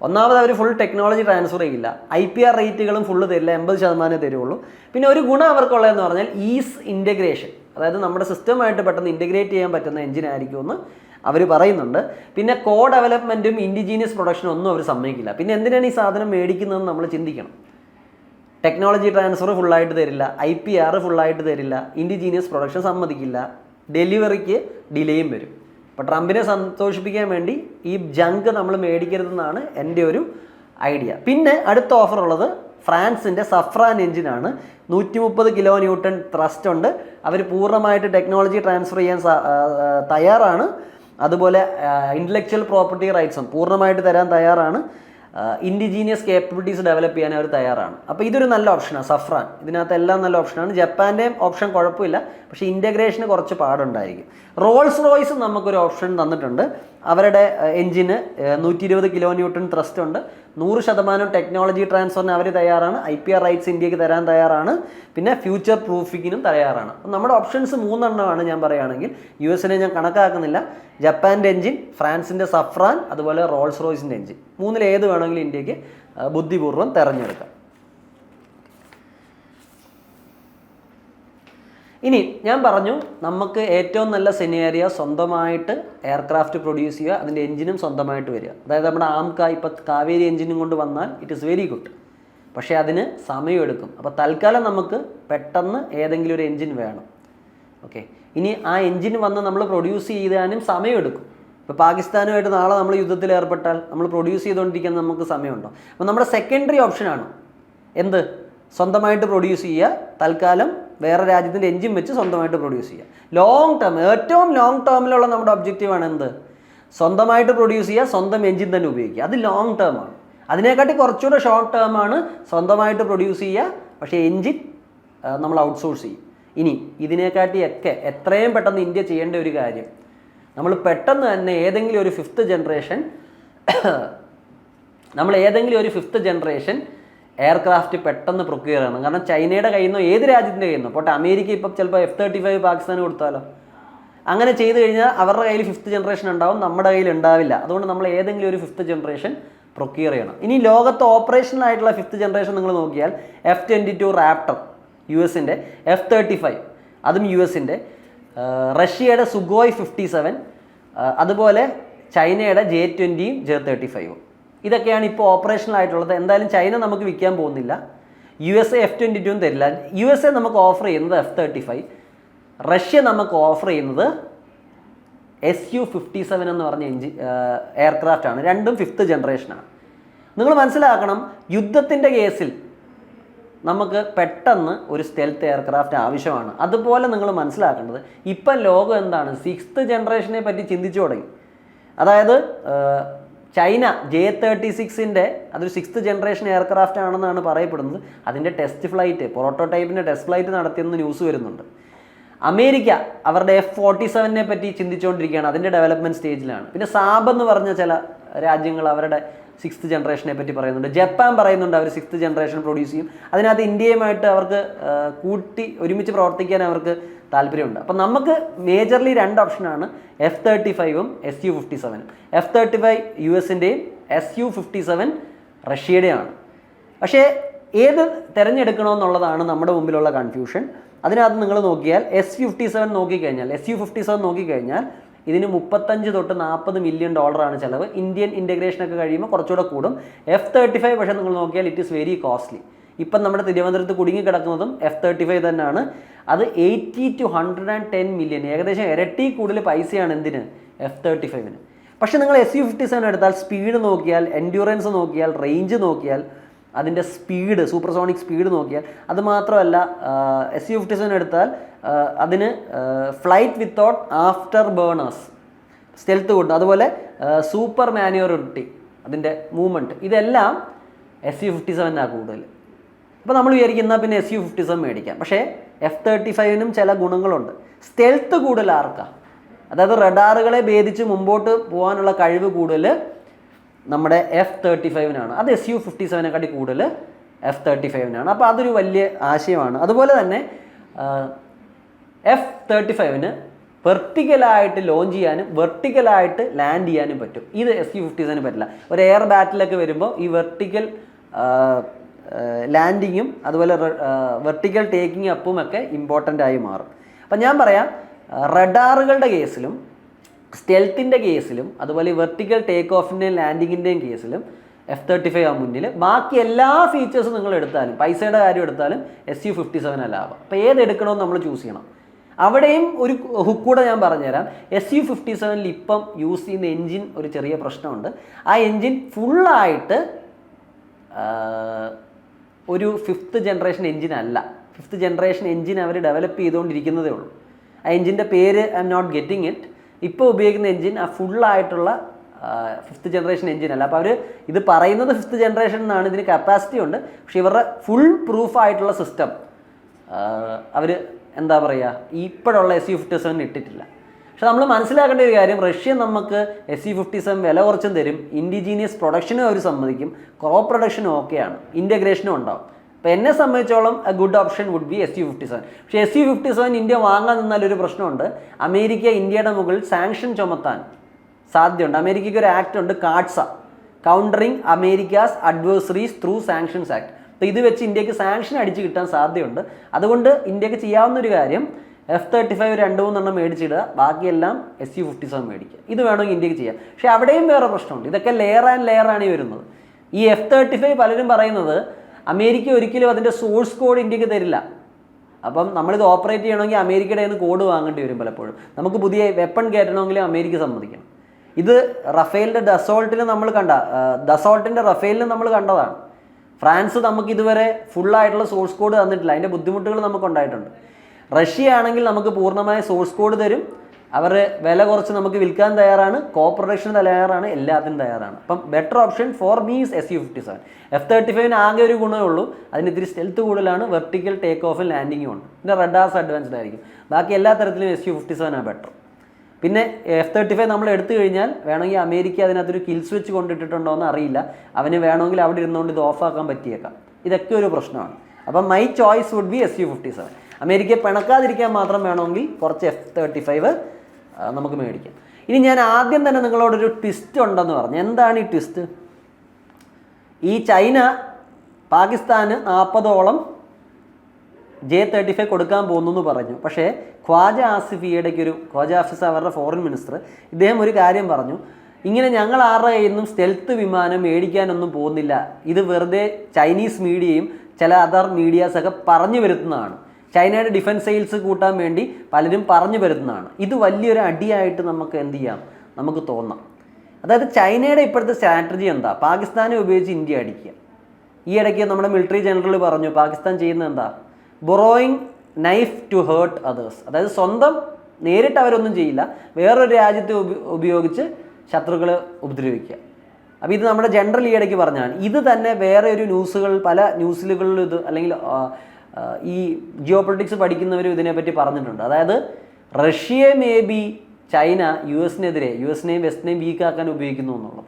ഒന്നാമത് അവർ ഫുൾ ടെക്നോളജി ട്രാൻസ്ഫർ ചെയ്യില്ല, IPR റേറ്റുകളും ഫുള്ള് തരില്ല, 80% തരുള്ളൂ. പിന്നെ ഒരു ഗുണം അവർക്കുള്ളതെന്ന് പറഞ്ഞാൽ ഈസ് ഇൻ്റഗ്രേഷൻ, അതായത് നമ്മുടെ സിസ്റ്റമായിട്ട് പെട്ടെന്ന് ഇൻ്റഗ്രേറ്റ് ചെയ്യാൻ പറ്റുന്ന എഞ്ചിനായിരിക്കുമെന്ന് അവർ പറയുന്നുണ്ട്. പിന്നെ കോ ഡെവലപ്മെൻറ്റും ഇൻഡിജീനിയസ് പ്രൊഡക്ഷനും ഒന്നും അവർ സമ്മതിക്കില്ല. പിന്നെ എന്തിനാണ് ഈ സാധനം മേടിക്കുന്നതെന്ന് നമ്മൾ ചിന്തിക്കണം. ടെക്നോളജി ട്രാൻസ്ഫർ ഫുള്ളായിട്ട് തരില്ല, IPR ഫുള്ളായിട്ട് തരില്ല, ഇൻഡിജീനിയസ് പ്രൊഡക്ഷൻ സമ്മതിക്കില്ല, ഡെലിവറിക്ക് ഡിലേയും വരും. അപ്പോൾ ട്രംപിനെ സന്തോഷിപ്പിക്കാൻ വേണ്ടി ഈ ജങ്ക് നമ്മൾ മേടിക്കരുതെന്നാണ് എൻ്റെ ഒരു ഐഡിയ. പിന്നെ അടുത്ത ഓഫർ ഉള്ളത് ഫ്രാൻസിൻ്റെ സഫ്രാൻ എഞ്ചിനാണ്. 130 kN ത്രസ്റ്റ് ഉണ്ട്. അവർ പൂർണ്ണമായിട്ട് ടെക്നോളജി ട്രാൻസ്ഫർ ചെയ്യാൻ തയ്യാറാണ്. അതുപോലെ ഇൻ്റലക്ച്വൽ പ്രോപ്പർട്ടി റൈറ്റ്സും പൂർണ്ണമായിട്ട് തരാൻ തയ്യാറാണ്. ഇൻഡിജീനിയസ് കേപ്പബിലിറ്റീസ് ഡെവലപ്പ് ചെയ്യാൻ അവർ തയ്യാറാണ്. അപ്പോൾ ഇതൊരു നല്ല ഓപ്ഷനാണ് സഫ്രാൻ. ഇതിനകത്ത് എല്ലാം നല്ല ഓപ്ഷനാണ്. ജപ്പാൻ്റെയും ഓപ്ഷൻ കുഴപ്പമില്ല, പക്ഷേ ഇൻ്റഗ്രേഷന് കുറച്ച് പാടുണ്ടായിരിക്കും. റോൾസ് റോയ്സ് നമുക്കൊരു ഓപ്ഷൻ തന്നിട്ടുണ്ട്. അവരുടെ എഞ്ചിന് 120 kN ത്രസ്റ്റ് ഉണ്ട്. 100% ടെക്നോളജി ട്രാൻസ്ഫറിന് അവർ തയ്യാറാണ്. IPR റൈറ്റ്സ് ഇന്ത്യക്ക് തരാൻ തയ്യാറാണ്. പിന്നെ ഫ്യൂച്ചർ പ്രൂഫിങ്ങിനും തയ്യാറാണ്. അപ്പം നമ്മുടെ ഓപ്ഷൻസ് 3 എണ്ണമാണ് ഞാൻ പറയുകയാണെങ്കിൽ. US ഞാൻ കണക്കാക്കുന്നില്ല. ജപ്പാൻ്റെ എഞ്ചിൻ, ഫ്രാൻസിൻ്റെ സഫ്രാൻ, അതുപോലെ റോൾസ് റോയ്സിൻ്റെ എഞ്ചിൻ. 3-ൽ ഏത് വേണമെങ്കിലും ഇന്ത്യക്ക് ബുദ്ധിപൂർവ്വം തിരഞ്ഞെടുക്കാം. ഇനി ഞാൻ പറഞ്ഞു നമുക്ക് ഏറ്റവും നല്ല സിനാരിയോ സ്വന്തമായിട്ട് എയർക്രാഫ്റ്റ് പ്രൊഡ്യൂസ് ചെയ്യുക, അതിൻ്റെ എഞ്ചിനും സ്വന്തമായിട്ട് വരിക. അതായത് നമ്മുടെ ആംക ഇപ്പോൾ കാവേരി എഞ്ചിനും കൊണ്ട് വന്നാൽ ഇറ്റ് ഈസ് വെരി ഗുഡ്. പക്ഷേ അതിന് സമയമെടുക്കും. അപ്പോൾ തൽക്കാലം നമുക്ക് പെട്ടെന്ന് ഏതെങ്കിലും ഒരു എഞ്ചിൻ വേണം. ഓക്കെ, ഇനി ആ എഞ്ചിൻ വന്ന് നമ്മൾ പ്രൊഡ്യൂസ് ചെയ്യാനും സമയമെടുക്കും. ഇപ്പോൾ പാകിസ്ഥാനുമായിട്ട് നാളെ നമ്മൾ യുദ്ധത്തിൽ ഏർപ്പെട്ടാൽ നമ്മൾ പ്രൊഡ്യൂസ് ചെയ്തുകൊണ്ടിരിക്കാൻ നമുക്ക് സമയമുണ്ടോ? അപ്പോൾ നമ്മുടെ സെക്കൻഡറി ഓപ്ഷനാണ് എന്ത്? സ്വന്തമായിട്ട് പ്രൊഡ്യൂസ് ചെയ്യുക. തൽക്കാലം വേറെ രാജ്യത്തിൻ്റെ എഞ്ചിൻ വെച്ച് സ്വന്തമായിട്ട് പ്രൊഡ്യൂസ് ചെയ്യുക. ലോങ് ടേം, ഏറ്റവും ലോങ് ടേമിലുള്ള നമ്മുടെ ഒബ്ജക്റ്റീവാണ് എന്ത്? സ്വന്തമായിട്ട് പ്രൊഡ്യൂസ് ചെയ്യുക, സ്വന്തം എഞ്ചിൻ തന്നെ ഉപയോഗിക്കുക. അത് ലോങ് ടേമാണ്. അതിനെക്കാട്ടി കുറച്ചുകൂടെ ഷോർട്ട് ടേമാണ് സ്വന്തമായിട്ട് പ്രൊഡ്യൂസ് ചെയ്യുക, പക്ഷേ എഞ്ചിൻ നമ്മൾ ഔട്ട്സോഴ്സ് ചെയ്യും. ഇനി ഇതിനെക്കാട്ടിയൊക്കെ എത്രയും പെട്ടെന്ന് ഇന്ത്യ ചെയ്യേണ്ട ഒരു കാര്യം, നമ്മൾ പെട്ടെന്ന് തന്നെ ഏതെങ്കിലും ഒരു ഫിഫ്ത്ത് ജനറേഷൻ എയർക്രാഫ്റ്റ് പെട്ടെന്ന് പ്രൊക്യൂർ ചെയ്യണം. കാരണം ചൈനയുടെ കയ്യിൽ നിന്നോ ഏത് രാജ്യത്തിൻ്റെ കയ്യിൽ നിന്നോ, പോട്ടെ അമേരിക്ക ഇപ്പം ചിലപ്പോൾ F-35 പാകിസ്ഥാന് കൊടുത്താലോ, അങ്ങനെ ചെയ്ത് കഴിഞ്ഞാൽ അവരുടെ കയ്യിൽ ഫിഫ്ത്ത് ജനറേഷൻ ഉണ്ടാവും, നമ്മുടെ കയ്യിൽ ഉണ്ടാവില്ല. അതുകൊണ്ട് നമ്മൾ ഏതെങ്കിലും ഒരു ഫിഫ്ത്ത് ജനറേഷൻ പ്രൊക്യൂർ ചെയ്യണം. ഇനി ലോകത്ത് ഓപ്പറേഷണൽ ആയിട്ടുള്ള ഫിഫ്ത്ത് ജനറേഷൻ നിങ്ങൾ നോക്കിയാൽ F-22 റാപ്റ്റർ US-ൻ്റെ, F-35 അതും US-ൻ്റെ, റഷ്യയുടെ സുഗോയ് 57, അതുപോലെ ചൈനയുടെ J-20 J-35. ഇതൊക്കെയാണ് ഇപ്പോൾ ഓപ്പറേഷണൽ ആയിട്ടുള്ളത്. എന്തായാലും ചൈന നമുക്ക് വിൽക്കാൻ പോകുന്നില്ല. USA F-22 തരില്ല. USA നമുക്ക് ഓഫർ ചെയ്യുന്നത് F-35, റഷ്യ നമുക്ക് ഓഫർ ചെയ്യുന്നത് Su-57 എന്ന് പറഞ്ഞ എയർക്രാഫ്റ്റാണ്. രണ്ടും ഫിഫ്ത്ത് ജനറേഷനാണ്. നിങ്ങൾ മനസ്സിലാക്കണം, യുദ്ധത്തിൻ്റെ കേസിൽ നമുക്ക് പെട്ടെന്ന് ഒരു സ്റ്റെൽത്ത് എയർക്രാഫ്റ്റ് ആവശ്യമാണ്. അതുപോലെ നിങ്ങൾ മനസ്സിലാക്കേണ്ടത് ഇപ്പം ലോകം എന്താണ്, 6th ജനറേഷനെ പറ്റി ചിന്തിച്ചു തുടങ്ങി. അതായത് ചൈന J-36 അതൊരു 6th ജനറേഷൻ എയർക്രാഫ്റ്റ് ആണെന്നാണ് പറയപ്പെടുന്നത്. അതിൻ്റെ ടെസ്റ്റ് ഫ്ലൈറ്റ്, പ്രോട്ടോടൈപ്പിൻ്റെ ടെസ്റ്റ് ഫ്ലൈറ്റ് നടത്തിയെന്ന് ന്യൂസ് വരുന്നുണ്ട്. അമേരിക്ക അവരുടെ F-47 പറ്റി ചിന്തിച്ചുകൊണ്ടിരിക്കുകയാണ്, അതിൻ്റെ ഡെവലപ്മെൻറ്റ് സ്റ്റേജിലാണ്. പിന്നെ സാബ് എന്ന് പറഞ്ഞ ചില രാജ്യങ്ങൾ അവരുടെ 6th ജനറേഷനെ പറ്റി പറയുന്നുണ്ട്. ജപ്പാൻ പറയുന്നുണ്ട് അവർ 6th ജനറേഷൻ പ്രൊഡ്യൂസ് ചെയ്യും. അതിനകത്ത് ഇന്ത്യയുമായിട്ട് അവർക്ക് ഒരുമിച്ച് പ്രവർത്തിക്കാൻ അവർക്ക് താല്പര്യമുണ്ട്. അപ്പം നമുക്ക് മേജർലി 2 ഓപ്ഷനാണ്, F-35ഉം Su-57. F-35 US-ൻ്റെയും Su-57 റഷ്യയുടെയാണ്. പക്ഷേ ഏത് തിരഞ്ഞെടുക്കണമെന്നുള്ളതാണ് നമ്മുടെ മുമ്പിലുള്ള കൺഫ്യൂഷൻ. അതിനകത്ത് നിങ്ങൾ നോക്കിയാൽ Su-57 നോക്കിക്കഴിഞ്ഞാൽ ഇതിന് 35 തൊട്ട് 40 മില്യൺ ഡോളറാണ് ചിലവ്. ഇന്ത്യൻ ഇൻ്റഗ്രേഷനൊക്കെ കഴിയുമ്പോൾ കുറച്ചുകൂടെ കൂടും. F-35 പക്ഷേ നിങ്ങൾ നോക്കിയാൽ ഇറ്റ് ഈസ് വെരി കോസ്റ്റ്ലി. ഇപ്പം നമ്മുടെ തിരുവനന്തപുരത്ത് കുടുങ്ങിക്കിടക്കുന്നതും F-35 തന്നെയാണ്. അത് 80 to 110 മില്യൺ, ഏകദേശം ഇരട്ടി കൂടുതൽ പൈസയാണ് എന്തിന്, F-35-ന്. പക്ഷേ നിങ്ങൾ Su-57 എടുത്താൽ സ്പീഡ് നോക്കിയാൽ, എൻഡ്യൂറൻസ് നോക്കിയാൽ, റേഞ്ച് നോക്കിയാൽ, അതിൻ്റെ സ്പീഡ്, സൂപ്പർസോണിക് സ്പീഡ് നോക്കിയാൽ, അതുമാത്രമല്ല Su-57 എടുത്താൽ അതിന് flight without after burners, stealth കൊണ്ട്, അതുപോലെ സൂപ്പർ മാനുവറിറ്റി, അതിൻ്റെ മൂവ്മെൻറ്റ്, ഇതെല്ലാം Su-57 കൂടുതൽ. അപ്പോൾ നമ്മൾ വിചാരിക്കുന്ന പിന്നെ Su-57 മേടിക്കാം. പക്ഷേ F-35നും ചില ഗുണങ്ങളുണ്ട്. സ്റ്റെൽത്ത് കൂടുതൽ ആർക്കാണ്, അതായത് റഡാറുകളെ ഭേദിച്ച് മുമ്പോട്ട് പോകാനുള്ള കഴിവ് കൂടുതൽ നമ്മുടെ F-35-നാണ്. അത് Su-57നെക്കാട്ടി കൂടുതൽ F-35-നാണ്. അപ്പോൾ അതൊരു വലിയ ആശയമാണ്. അതുപോലെ തന്നെ F-35ന് വെർട്ടിക്കലായിട്ട് ലോഞ്ച് ചെയ്യാനും വെർട്ടിക്കലായിട്ട് ലാൻഡ് ചെയ്യാനും പറ്റും. ഇത് Su-57ന് പറ്റില്ല. ഒരു എയർ ബാറ്റിലൊക്കെ വരുമ്പോൾ ഈ വെർട്ടിക്കൽ ലാൻഡിങ്ങും അതുപോലെ വെർട്ടിക്കൽ ടേക്കിംഗ് അപ്പും ഒക്കെ ഇമ്പോർട്ടൻ്റ് ആയി മാറും. അപ്പം ഞാൻ പറയാം, റഡാറുകളുടെ കേസിലും സ്റ്റെൽത്തിൻ്റെ കേസിലും അതുപോലെ വെർട്ടിക്കൽ ടേക്ക് ഓഫിൻ്റെയും ലാൻഡിങ്ങിൻ്റെയും കേസിലും F-35 ആ മുന്നിൽ. ബാക്കി എല്ലാ ഫീച്ചേഴ്സും നിങ്ങൾ എടുത്താലും, പൈസയുടെ കാര്യം എടുത്താലും Su-57 ലാഭം. അപ്പോൾ ഏതെടുക്കണമെന്ന് നമ്മൾ ചൂസ് ചെയ്യണം. അവിടെയും ഒരു ഹുക്കൂടെ ഞാൻ പറഞ്ഞുതരാം. Su-57 ഇപ്പം യൂസ് ചെയ്യുന്ന എൻജിൻ ഒരു ചെറിയ പ്രശ്നമുണ്ട്. ആ എൻജിൻ ഫുള്ളായിട്ട് ഒരു 5th ജനറേഷൻ എൻജിൻ അല്ല. 5th ജനറേഷൻ എൻജിൻ അവർ ഡെവലപ്പ് ചെയ്തുകൊണ്ടിരിക്കുന്നതേ ഉള്ളൂ. ആ എൻജിൻ്റെ പേര് I am not getting it. ഇപ്പോൾ ഉപയോഗിക്കുന്ന എൻജിൻ ആ ഫുള്ളായിട്ടുള്ള 5th ജനറേഷൻ എൻജിൻ അല്ല. അപ്പോൾ അവർ ഇത് പറയുന്നത് 5th ജനറേഷൻ എന്നാണ്, ഇതിന് കപ്പാസിറ്റി ഉണ്ട്. പക്ഷേ ഇവരുടെ ഫുൾ പ്രൂഫായിട്ടുള്ള സിസ്റ്റം അവർ എന്താ പറയുക, ഇപ്പോഴുള്ള Su-57 ഇട്ടിട്ടില്ല. പക്ഷെ നമ്മൾ മനസ്സിലാക്കേണ്ട ഒരു കാര്യം, റഷ്യ നമുക്ക് Su-57 വില കുറച്ചും തരും, ഇൻഡിജീനിയസ് പ്രൊഡക്ഷനും അവർ സമ്മതിക്കും, കോ പ്രൊഡക്ഷനും ഓക്കെയാണ്, ഇൻ്റഗ്രേഷനും ഉണ്ടാവും. അപ്പോൾ എന്നെ സംബന്ധിച്ചോളം a good option would be Su-57. പക്ഷേ Su-57 ഇന്ത്യ വാങ്ങാൻ നിന്നാലൊരു പ്രശ്നമുണ്ട്. അമേരിക്ക ഇന്ത്യയുടെ മുകളിൽ സാങ്ഷൻ ചുമത്താൻ സാധ്യതയുണ്ട്. അമേരിക്കയ്ക്ക് ഒരു ആക്ട് ഉണ്ട്, CAATSA, countering America's adversaries through sanctions act. അപ്പോൾ ഇത് വെച്ച് ഇന്ത്യക്ക് സാങ്ഷൻ അടിച്ച് കിട്ടാൻ സാധ്യതയുണ്ട്. അതുകൊണ്ട് ഇന്ത്യക്ക് ചെയ്യാവുന്നൊരു കാര്യം F-35 2-3 മേടിച്ചിടുക, ബാക്കിയെല്ലാം Su-57 മേടിക്കുക. ഇത് വേണമെങ്കിൽ ഇന്ത്യക്ക് ചെയ്യാം. പക്ഷേ അവിടെയും വേറെ പ്രശ്നമുണ്ട്. ഇതൊക്കെ ലെയർ ആൻഡ് ലെയർ ആണ് വരുന്നത്. ഈ F-35 പലരും പറയുന്നത് അമേരിക്ക ഒരിക്കലും അതിൻ്റെ സോഴ്സ് കോഡ് ഇന്ത്യക്ക് തരില്ല. അപ്പം നമ്മളിത് ഓപ്പറേറ്റ് ചെയ്യണമെങ്കിൽ അമേരിക്കയുടെ നിന്ന് കോഡ് വാങ്ങേണ്ടി വരും പലപ്പോഴും. നമുക്ക് പുതിയ വെപ്പൺ കയറ്റണമെങ്കിൽ അമേരിക്ക സമ്മതിക്കണം. ഇത് റഫേലിൻ്റെ ഡസോൾട്ടിൽ നമ്മൾ ദസോൾട്ടിൻ്റെ റഫേലിൽ നമ്മൾ കണ്ടതാണ്. ഫ്രാൻസ് നമുക്ക് ഇതുവരെ ഫുള്ളായിട്ടുള്ള സോഴ്സ് കോഡ് തന്നിട്ടില്ല. അതിൻ്റെ ബുദ്ധിമുട്ടുകൾ നമുക്കുണ്ടായിട്ടുണ്ട്. റഷ്യ ആണെങ്കിൽ നമുക്ക് പൂർണ്ണമായ സോഴ്സ് കോഡ് തരും, അവർ വില കുറച്ച് നമുക്ക് വിൽക്കാൻ തയ്യാറാണ്, കോ പ്രൊഡക്ഷൻ തയ്യാറാണ്, എല്ലാത്തിനും തയ്യാറാണ്. അപ്പം better option for me is Su-57. F-35 ആകെ ഒരു ഗുണമേ ഉള്ളൂ, അതിന് ഇത്തിരി സ്റ്റെൽത്ത് കൂടുതലാണ്, വെർട്ടിക്കൽ ടേക്ക് ഓഫും ലാൻഡിങ്ങും ഉണ്ട്, പിന്നെ റഡാർസ് അഡ്വാൻസ്ഡ് ആയിരിക്കും. ബാക്കി എല്ലാ തരത്തിലും Su-57 ആണ് ബെറ്റർ. പിന്നെ F-35 നമ്മൾ എടുത്തു കഴിഞ്ഞാൽ വേണമെങ്കിൽ അമേരിക്ക അതിനകത്തൊരു കിൽ സ്വിച്ച് കൊണ്ടിട്ടുണ്ടോ എന്ന് അറിയില്ല. അവന് വേണമെങ്കിൽ അവിടെ ഇരുന്നുകൊണ്ട് ഇത് ഓഫാക്കാൻ പറ്റിയേക്കാം. ഇതൊക്കെ ഒരു പ്രശ്നമാണ്. അപ്പം my choice would be Su-57. അമേരിക്കയെ പിണക്കാതിരിക്കാൻ മാത്രം വേണമെങ്കിൽ കുറച്ച് F-35 നമുക്ക് മേടിക്കാം. ഇനി ഞാൻ ആദ്യം തന്നെ നിങ്ങളോടൊരു ട്വിസ്റ്റ് ഉണ്ടെന്ന് പറഞ്ഞു. എന്താണ് ഈ ട്വിസ്റ്റ്? ഈ ചൈന പാകിസ്ഥാന് 40ഓളം J-35 കൊടുക്കാൻ പോകുന്നു എന്ന് പറഞ്ഞു. പക്ഷേ ഖ്വാജ ആസിഫ് ഈയിടയ്ക്കൊരു, ഖ്വാജ ആസിഫ് അവരുടെ ഫോറിൻ മിനിസ്റ്റർ, ഇദ്ദേഹം ഒരു കാര്യം പറഞ്ഞു, ഇങ്ങനെ ഞങ്ങൾ ആരുടെ കയ്യിൽ നിന്നും സ്റ്റെൽത്ത് വിമാനം മേടിക്കാനൊന്നും പോകുന്നില്ല, ഇത് വെറുതെ ചൈനീസ് മീഡിയയും ചില അതർ മീഡിയാസൊക്കെ പറഞ്ഞു വരുത്തുന്നതാണ്, ചൈനയുടെ ഡിഫൻസ് സെയിൽസ് കൂട്ടാൻ വേണ്ടി പലരും പറഞ്ഞു വരുന്നതാണ്. ഇത് വലിയൊരു അടിയായിട്ട് നമുക്ക് എന്ത് ചെയ്യാം, നമുക്ക് തോന്നാം. അതായത് ചൈനയുടെ ഇപ്പോഴത്തെ സ്ട്രാറ്റജി എന്താ? പാകിസ്ഥാനെ ഉപയോഗിച്ച് ഇന്ത്യ അടിക്കുക. ഈ ഇടയ്ക്ക് നമ്മുടെ മിലിറ്ററി ജനറൽ പറഞ്ഞു പാകിസ്ഥാൻ ചെയ്യുന്നത് എന്താ? Borrowing knife to hurt others. അതായത് സ്വന്തം നേരിട്ട് അവരൊന്നും ചെയ്യില്ല, വേറൊരു രാജ്യത്തെ ഉപയോഗിച്ച് ശത്രുക്കളെ ഉപദ്രവിക്കുക. അപ്പോൾ ഇത് നമ്മുടെ ജനറൽ ഈ ഇടയ്ക്ക് പറഞ്ഞാണ്. ഇത് തന്നെ വേറെ ഒരു പല ന്യൂസുകളിലും ഇത്, അല്ലെങ്കിൽ ഈ ജിയോ പൊളിറ്റിക്സ് പഠിക്കുന്നവരും ഇതിനെപ്പറ്റി പറഞ്ഞിട്ടുണ്ട്. അതായത് റഷ്യയെ മേ ബി ചൈന യുഎസിനെയും വെസ്റ്റിനെയും വീക്കാക്കാൻ ഉപയോഗിക്കുന്നു എന്നുള്ളത്.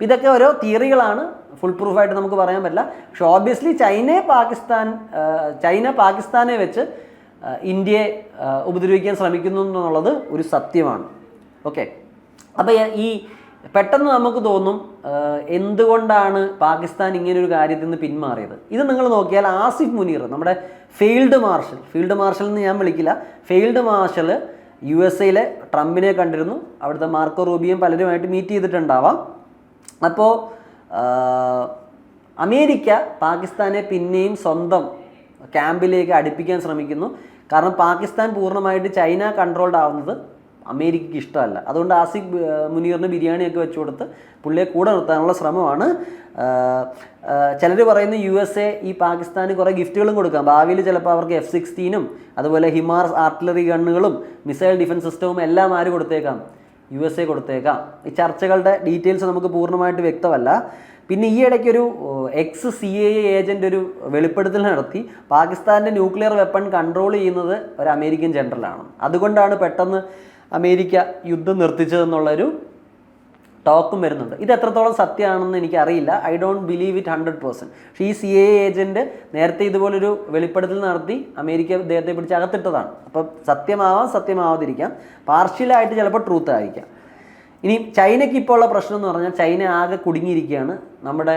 ഇതൊക്കെ ഓരോ തിയറികളാണ്, ഫുൾ പ്രൂഫായിട്ട് നമുക്ക് പറയാൻ പറ്റില്ല. പക്ഷെ ഓബ്വിയസ്ലി ചൈന പാകിസ്ഥാനെ വെച്ച് ഇന്ത്യയെ ഉപദ്രവിക്കാൻ ശ്രമിക്കുന്നു എന്നുള്ളത് ഒരു സത്യമാണ്. ഓക്കെ, അപ്പോൾ ഈ പെട്ടെന്ന് നമുക്ക് തോന്നും എന്തുകൊണ്ടാണ് പാകിസ്ഥാൻ ഇങ്ങനൊരു കാര്യത്തിൽ നിന്ന് പിന്മാറിയത്. ഇത് നിങ്ങൾ നോക്കിയാൽ ആസിഫ് മുനീർ, നമ്മുടെ ഫീൽഡ് മാർഷൽ എന്ന് ഞാൻ വിളിക്കില്ല, ഫീൽഡ് മാർഷൽ USA ട്രംപിനെ കണ്ടിരുന്നു. അവിടുത്തെ മാർക്കോ റൂബിയും പലരുമായിട്ട് മീറ്റ് ചെയ്തിട്ടുണ്ടാവാം. അപ്പോൾ അമേരിക്ക പാകിസ്ഥാനെ പിന്നെയും സ്വന്തം ക്യാമ്പിലേക്ക് അടുപ്പിക്കാൻ ശ്രമിക്കുന്നു. കാരണം പാകിസ്ഥാൻ പൂർണ്ണമായിട്ട് ചൈന കൺട്രോൾഡ് ആവുന്നത് അമേരിക്കയ്ക്ക് ഇഷ്ടമല്ല. അതുകൊണ്ട് ആസിഫ് മുനീറിന് ബിരിയാണിയൊക്കെ വെച്ച് കൊടുത്ത് പുള്ളിയെ കൂടെ നിർത്താനുള്ള ശ്രമമാണ്. ചിലർ പറയുന്നു USA ഈ പാകിസ്ഥാന് കുറേ ഗിഫ്റ്റുകളും കൊടുക്കാം. ഭാവിയിൽ ചിലപ്പോൾ അവർക്ക് F-16 അതുപോലെ ഹിമാർ ആർട്ടിലറി ഗണ്ണുകളും മിസൈൽ ഡിഫൻസ് സിസ്റ്റവും എല്ലാം ആര് കൊടുത്തേക്കാം? USA കൊടുത്തേക്കാം. ഈ ചർച്ചകളുടെ ഡീറ്റെയിൽസ് നമുക്ക് പൂർണ്ണമായിട്ട് വ്യക്തമല്ല. പിന്നെ ഈ ഇടയ്ക്കൊരു CIA ഏജൻ്റ് ഒരു വെളിപ്പെടുത്തൽ നടത്തി. പാകിസ്ഥാൻ്റെ ന്യൂക്ലിയർ വെപ്പൺ കൺട്രോൾ ചെയ്യുന്നത് ഒരു അമേരിക്കൻ ജനറലാണ്, അതുകൊണ്ടാണ് പെട്ടെന്ന് അമേരിക്ക യുദ്ധം നിർത്തിച്ചതെന്നുള്ളൊരു ടോക്കും വരുന്നുണ്ട്. ഇത് എത്രത്തോളം സത്യമാണെന്ന് എനിക്കറിയില്ല. I don't believe it 100%. പക്ഷേ ഈ CIA ഏജൻറ്റ് നേരത്തെ ഇതുപോലൊരു വെളിപ്പെടുത്തൽ നടത്തി അമേരിക്ക അദ്ദേഹത്തെ പിടിച്ച് അകത്തിട്ടതാണ്. അപ്പം സത്യമാവാതിരിക്കാം, പാർഷ്യലായിട്ട് ചിലപ്പോൾ ട്രൂത്ത് ആയിരിക്കാം. ഇനി ചൈനയ്ക്ക് ഇപ്പോൾ ഉള്ള പ്രശ്നം എന്ന് പറഞ്ഞാൽ ചൈന ആകെ കുടുങ്ങിയിരിക്കുകയാണ്. നമ്മുടെ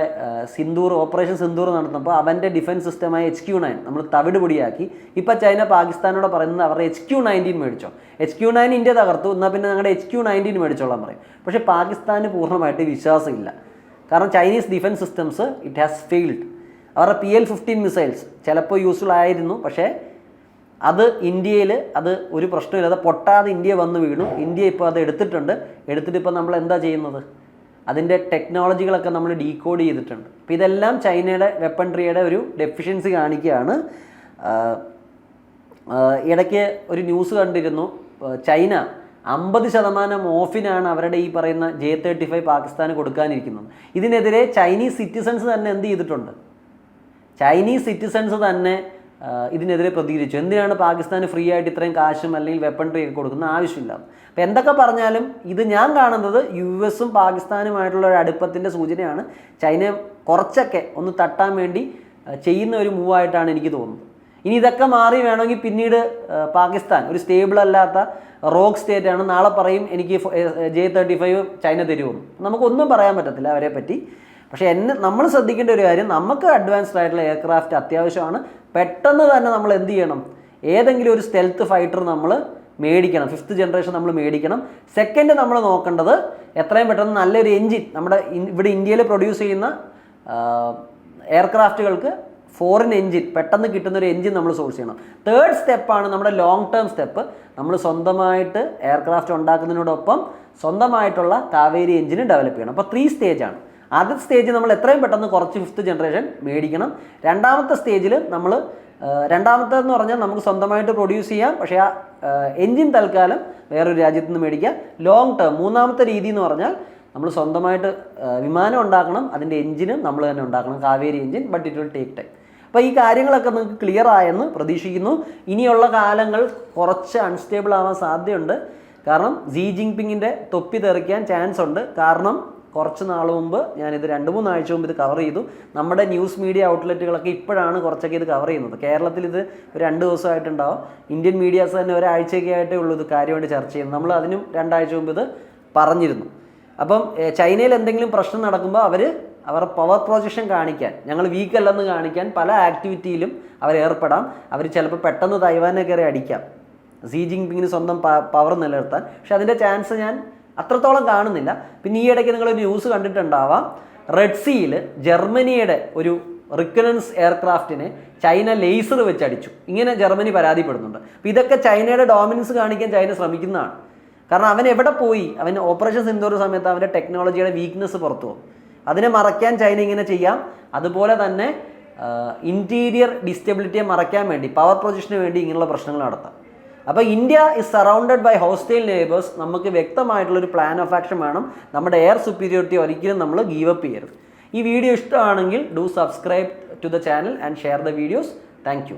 ഓപ്പറേഷൻ സിന്ദൂർ നടത്തുമ്പോൾ അവൻ്റെ ഡിഫൻസ് സിസ്റ്റമായ HQ-9 നമ്മൾ തവിട് പൊടിയാക്കി. ഇപ്പോൾ ചൈന പാകിസ്ഥാനോട് പറയുന്നത് അവരുടെ HQ-19 മേടിച്ചോ, HQ-9 ഇന്ത്യ തകർത്തു, എന്നാൽ പിന്നെ ഞങ്ങളുടെ HQ-19 മേടിച്ചോളാൻ പറയും. പക്ഷേ പാകിസ്ഥാന് പൂർണ്ണമായിട്ട് വിശ്വാസമില്ല. കാരണം Chinese defence systems it has failed. അവരുടെ PL-15 മിസൈൽസ് ചിലപ്പോൾ യൂസ്ഫുൾ ആയിരുന്നു, പക്ഷേ അത് ഇന്ത്യയിൽ അത് ഒരു പ്രശ്നമില്ലാതെ പൊട്ടാതെ ഇന്ത്യ വന്ന് വീണു. ഇന്ത്യ ഇപ്പോൾ അത് എടുത്തിട്ട് ഇപ്പോൾ നമ്മൾ എന്താ ചെയ്യുന്നത്? അതിൻ്റെ ടെക്നോളജികളൊക്കെ നമ്മൾ ഡീകോഡ് ചെയ്തിട്ടുണ്ട്. അപ്പോൾ ഇതെല്ലാം ചൈനയുടെ വെപ്പൺട്രിയുടെ ഒരു ഡെഫിഷ്യൻസി കാണിക്കുകയാണ്. ഇടയ്ക്ക് ഒരു ന്യൂസ് കണ്ടിരുന്നു, ചൈന 50% ഓഫിനാണ് അവരുടെ ഈ പറയുന്ന J-35 പാകിസ്ഥാന് കൊടുക്കാനിരിക്കുന്നത്. ഇതിനെതിരെ ചൈനീസ് സിറ്റിസൺസ് തന്നെ എന്ത് ചെയ്തിട്ടുണ്ട്? ഇതിനെതിരെ പ്രതികരിച്ചു. എന്തിനാണ് പാകിസ്ഥാന് ഫ്രീ ആയിട്ട് ഇത്രയും കാശും അല്ലെങ്കിൽ വെപ്പൺട്രി ഒക്കെ കൊടുക്കുന്ന ആവശ്യമില്ല. അപ്പോൾ എന്തൊക്കെ പറഞ്ഞാലും ഇത് ഞാൻ കാണുന്നത് US-ഉം പാകിസ്ഥാനുമായിട്ടുള്ള ഒരു അടുപ്പത്തിൻ്റെ സൂചനയാണ്. ചൈന കുറച്ചൊക്കെ ഒന്ന് തട്ടാൻ വേണ്ടി ചെയ്യുന്ന ഒരു മൂവായിട്ടാണ് എനിക്ക് തോന്നുന്നത്. ഇനി ഇതൊക്കെ മാറി വേണമെങ്കിൽ പിന്നീട് പാകിസ്ഥാൻ ഒരു സ്റ്റേബിൾ അല്ലാത്ത റോക്ക് സ്റ്റേറ്റാണ്. നാളെ പറയും എനിക്ക് J-35 ചൈന തരുമെന്ന്. നമുക്കൊന്നും പറയാൻ പറ്റത്തില്ല അവരെ പറ്റി. പക്ഷേ നമ്മൾ ശ്രദ്ധിക്കേണ്ട ഒരു കാര്യം, നമുക്ക് അഡ്വാൻസ്ഡ് ആയിട്ടുള്ള എയർക്രാഫ്റ്റ് അത്യാവശ്യമാണ്. പെട്ടെന്ന് തന്നെ നമ്മൾ എന്ത് ചെയ്യണം? ഏതെങ്കിലും ഒരു സ്റ്റെൽത്ത് ഫൈറ്റർ നമ്മൾ മേടിക്കണം, 5th ജനറേഷൻ നമ്മൾ മേടിക്കണം. സെക്കൻഡ് നമ്മൾ നോക്കേണ്ടത് എത്രയും പെട്ടെന്ന് നല്ലൊരു എൻജിൻ, നമ്മുടെ ഇവിടെ ഇന്ത്യയിൽ പ്രൊഡ്യൂസ് ചെയ്യുന്ന എയർക്രാഫ്റ്റുകൾക്ക് ഫോറിൻ എൻജിൻ പെട്ടെന്ന് കിട്ടുന്നൊരു എൻജിൻ നമ്മൾ സോഴ്സ് ചെയ്യണം. തേർഡ് സ്റ്റെപ്പാണ് നമ്മുടെ ലോങ് ടേം സ്റ്റെപ്പ്. നമ്മൾ സ്വന്തമായിട്ട് എയർക്രാഫ്റ്റ് ഉണ്ടാക്കുന്നതിനോടൊപ്പം സ്വന്തമായിട്ടുള്ള കാവേരി എൻജിന് ഡെവലപ്പ് ചെയ്യണം. അപ്പോൾ 3 സ്റ്റേജാണ്. ആദ്യത്തെ സ്റ്റേജ് നമ്മൾ എത്രയും പെട്ടെന്ന് കുറച്ച് 5th ജനറേഷൻ മേടിക്കണം. രണ്ടാമത്തെ സ്റ്റേജിൽ രണ്ടാമത്തേതെന്ന് പറഞ്ഞാൽ നമുക്ക് സ്വന്തമായിട്ട് പ്രൊഡ്യൂസ് ചെയ്യാം, പക്ഷേ ആ എൻജിൻ തൽക്കാലം വേറൊരു രാജ്യത്ത് നിന്ന് മേടിക്കാം. ലോങ് ടേം മൂന്നാമത്തെ രീതി എന്ന് പറഞ്ഞാൽ നമ്മൾ സ്വന്തമായിട്ട് വിമാനം ഉണ്ടാക്കണം, അതിൻ്റെ എൻജിനും നമ്മൾ തന്നെ ഉണ്ടാക്കണം, Kaveri engine. But it will take time. അപ്പോൾ ഈ കാര്യങ്ങളൊക്കെ നിങ്ങൾക്ക് ക്ലിയർ ആയെന്ന് പ്രതീക്ഷിക്കുന്നു. ഇനിയുള്ള കാലങ്ങൾ കുറച്ച് അൺസ്റ്റേബിൾ ആവാൻ സാധ്യതയുണ്ട്. കാരണം Xi Jinpingൻ്റെ തൊപ്പി തെറിക്കാൻ ചാൻസ് ഉണ്ട്. കാരണം കുറച്ച് നാൾ മുമ്പ് ഞാനിത് 2-3 ആഴ്ച മുമ്പ് ഇത് കവർ ചെയ്തു. നമ്മുടെ ന്യൂസ് മീഡിയ ഔട്ട്ലെറ്റുകളൊക്കെ ഇപ്പോഴാണ് കുറച്ചൊക്കെ ഇത് കവർ ചെയ്യുന്നത്. കേരളത്തിൽ ഇത് ഒരു 2 ദിവസമായിട്ടുണ്ടാവും. ഇന്ത്യൻ മീഡിയാസ് തന്നെ ഒരാഴ്ചയൊക്കെ ആയിട്ടേ ഉള്ളൂ ഇത് കാര്യമായിട്ട് ചർച്ച ചെയ്യുന്നത്. നമ്മൾ അതിനും 2 ആഴ്ച മുമ്പ് ഇത് പറഞ്ഞിരുന്നു. അപ്പം ചൈനയിൽ എന്തെങ്കിലും പ്രശ്നം നടക്കുമ്പോൾ അവരുടെ പവർ പ്രൊജക്ഷൻ കാണിക്കാൻ, ഞങ്ങൾ വീക്ക് അല്ലെന്ന് കാണിക്കാൻ പല ആക്ടിവിറ്റിയിലും ഏർപ്പെടാം. അവർ ചിലപ്പോൾ പെട്ടെന്ന് തൈവാനെ കയറി അടിക്കാം, Xi Jinpingന് സ്വന്തം പവർ നിലനിർത്താൻ. പക്ഷെ അതിൻ്റെ ചാൻസ് ഞാൻ അത്രത്തോളം കാണുന്നില്ല. പിന്നെ ഈ ഇടയ്ക്ക് നിങ്ങളൊരു ന്യൂസ് കണ്ടിട്ടുണ്ടാവാം, റെഡ് സീയിൽ ജർമ്മനിയുടെ ഒരു റിക്കനൻസ് എയർക്രാഫ്റ്റിനെ ചൈന ലേസർ വെച്ച് അടിച്ചു. ഇങ്ങനെ ജർമ്മനി പരാതിപ്പെടുന്നുണ്ട്. അപ്പോൾ ഇതൊക്കെ ചൈനയുടെ ഡോമിനൻസ് കാണിക്കാൻ ചൈന ശ്രമിക്കുന്നതാണ്. കാരണം അവൻ എവിടെ പോയി, അവൻ ഓപ്പറേഷൻ സിന്ദൂർ സമയത്ത് അവൻ്റെ ടെക്നോളജിയുടെ വീക്ക്നെസ് പുറത്തു പോകും. അതിനെ മറയ്ക്കാൻ ചൈന ഇങ്ങനെ ചെയ്യാം. അതുപോലെ തന്നെ ഇൻറ്റീരിയർ ഡിസ്റ്റബിലിറ്റിയെ മറയ്ക്കാൻ വേണ്ടി, പവർ പ്രൊജക്ഷന് വേണ്ടി ഇങ്ങനെയുള്ള പ്രശ്നങ്ങൾ നടത്താം. അപ്പോൾ India is surrounded by hostile neighbours. നമുക്ക് വ്യക്തമായിട്ടുള്ളൊരു പ്ലാൻ ഓഫ് ആക്ഷൻ വേണം. നമ്മുടെ എയർ സുപ്പീരിയോറിറ്റി ഒരിക്കലും നമ്മൾ ഗീവ് അപ്പ് ചെയ്യരുത്. ഈ വീഡിയോ ഇഷ്ടമാണെങ്കിൽ do subscribe to the channel and share the videos. Thank U.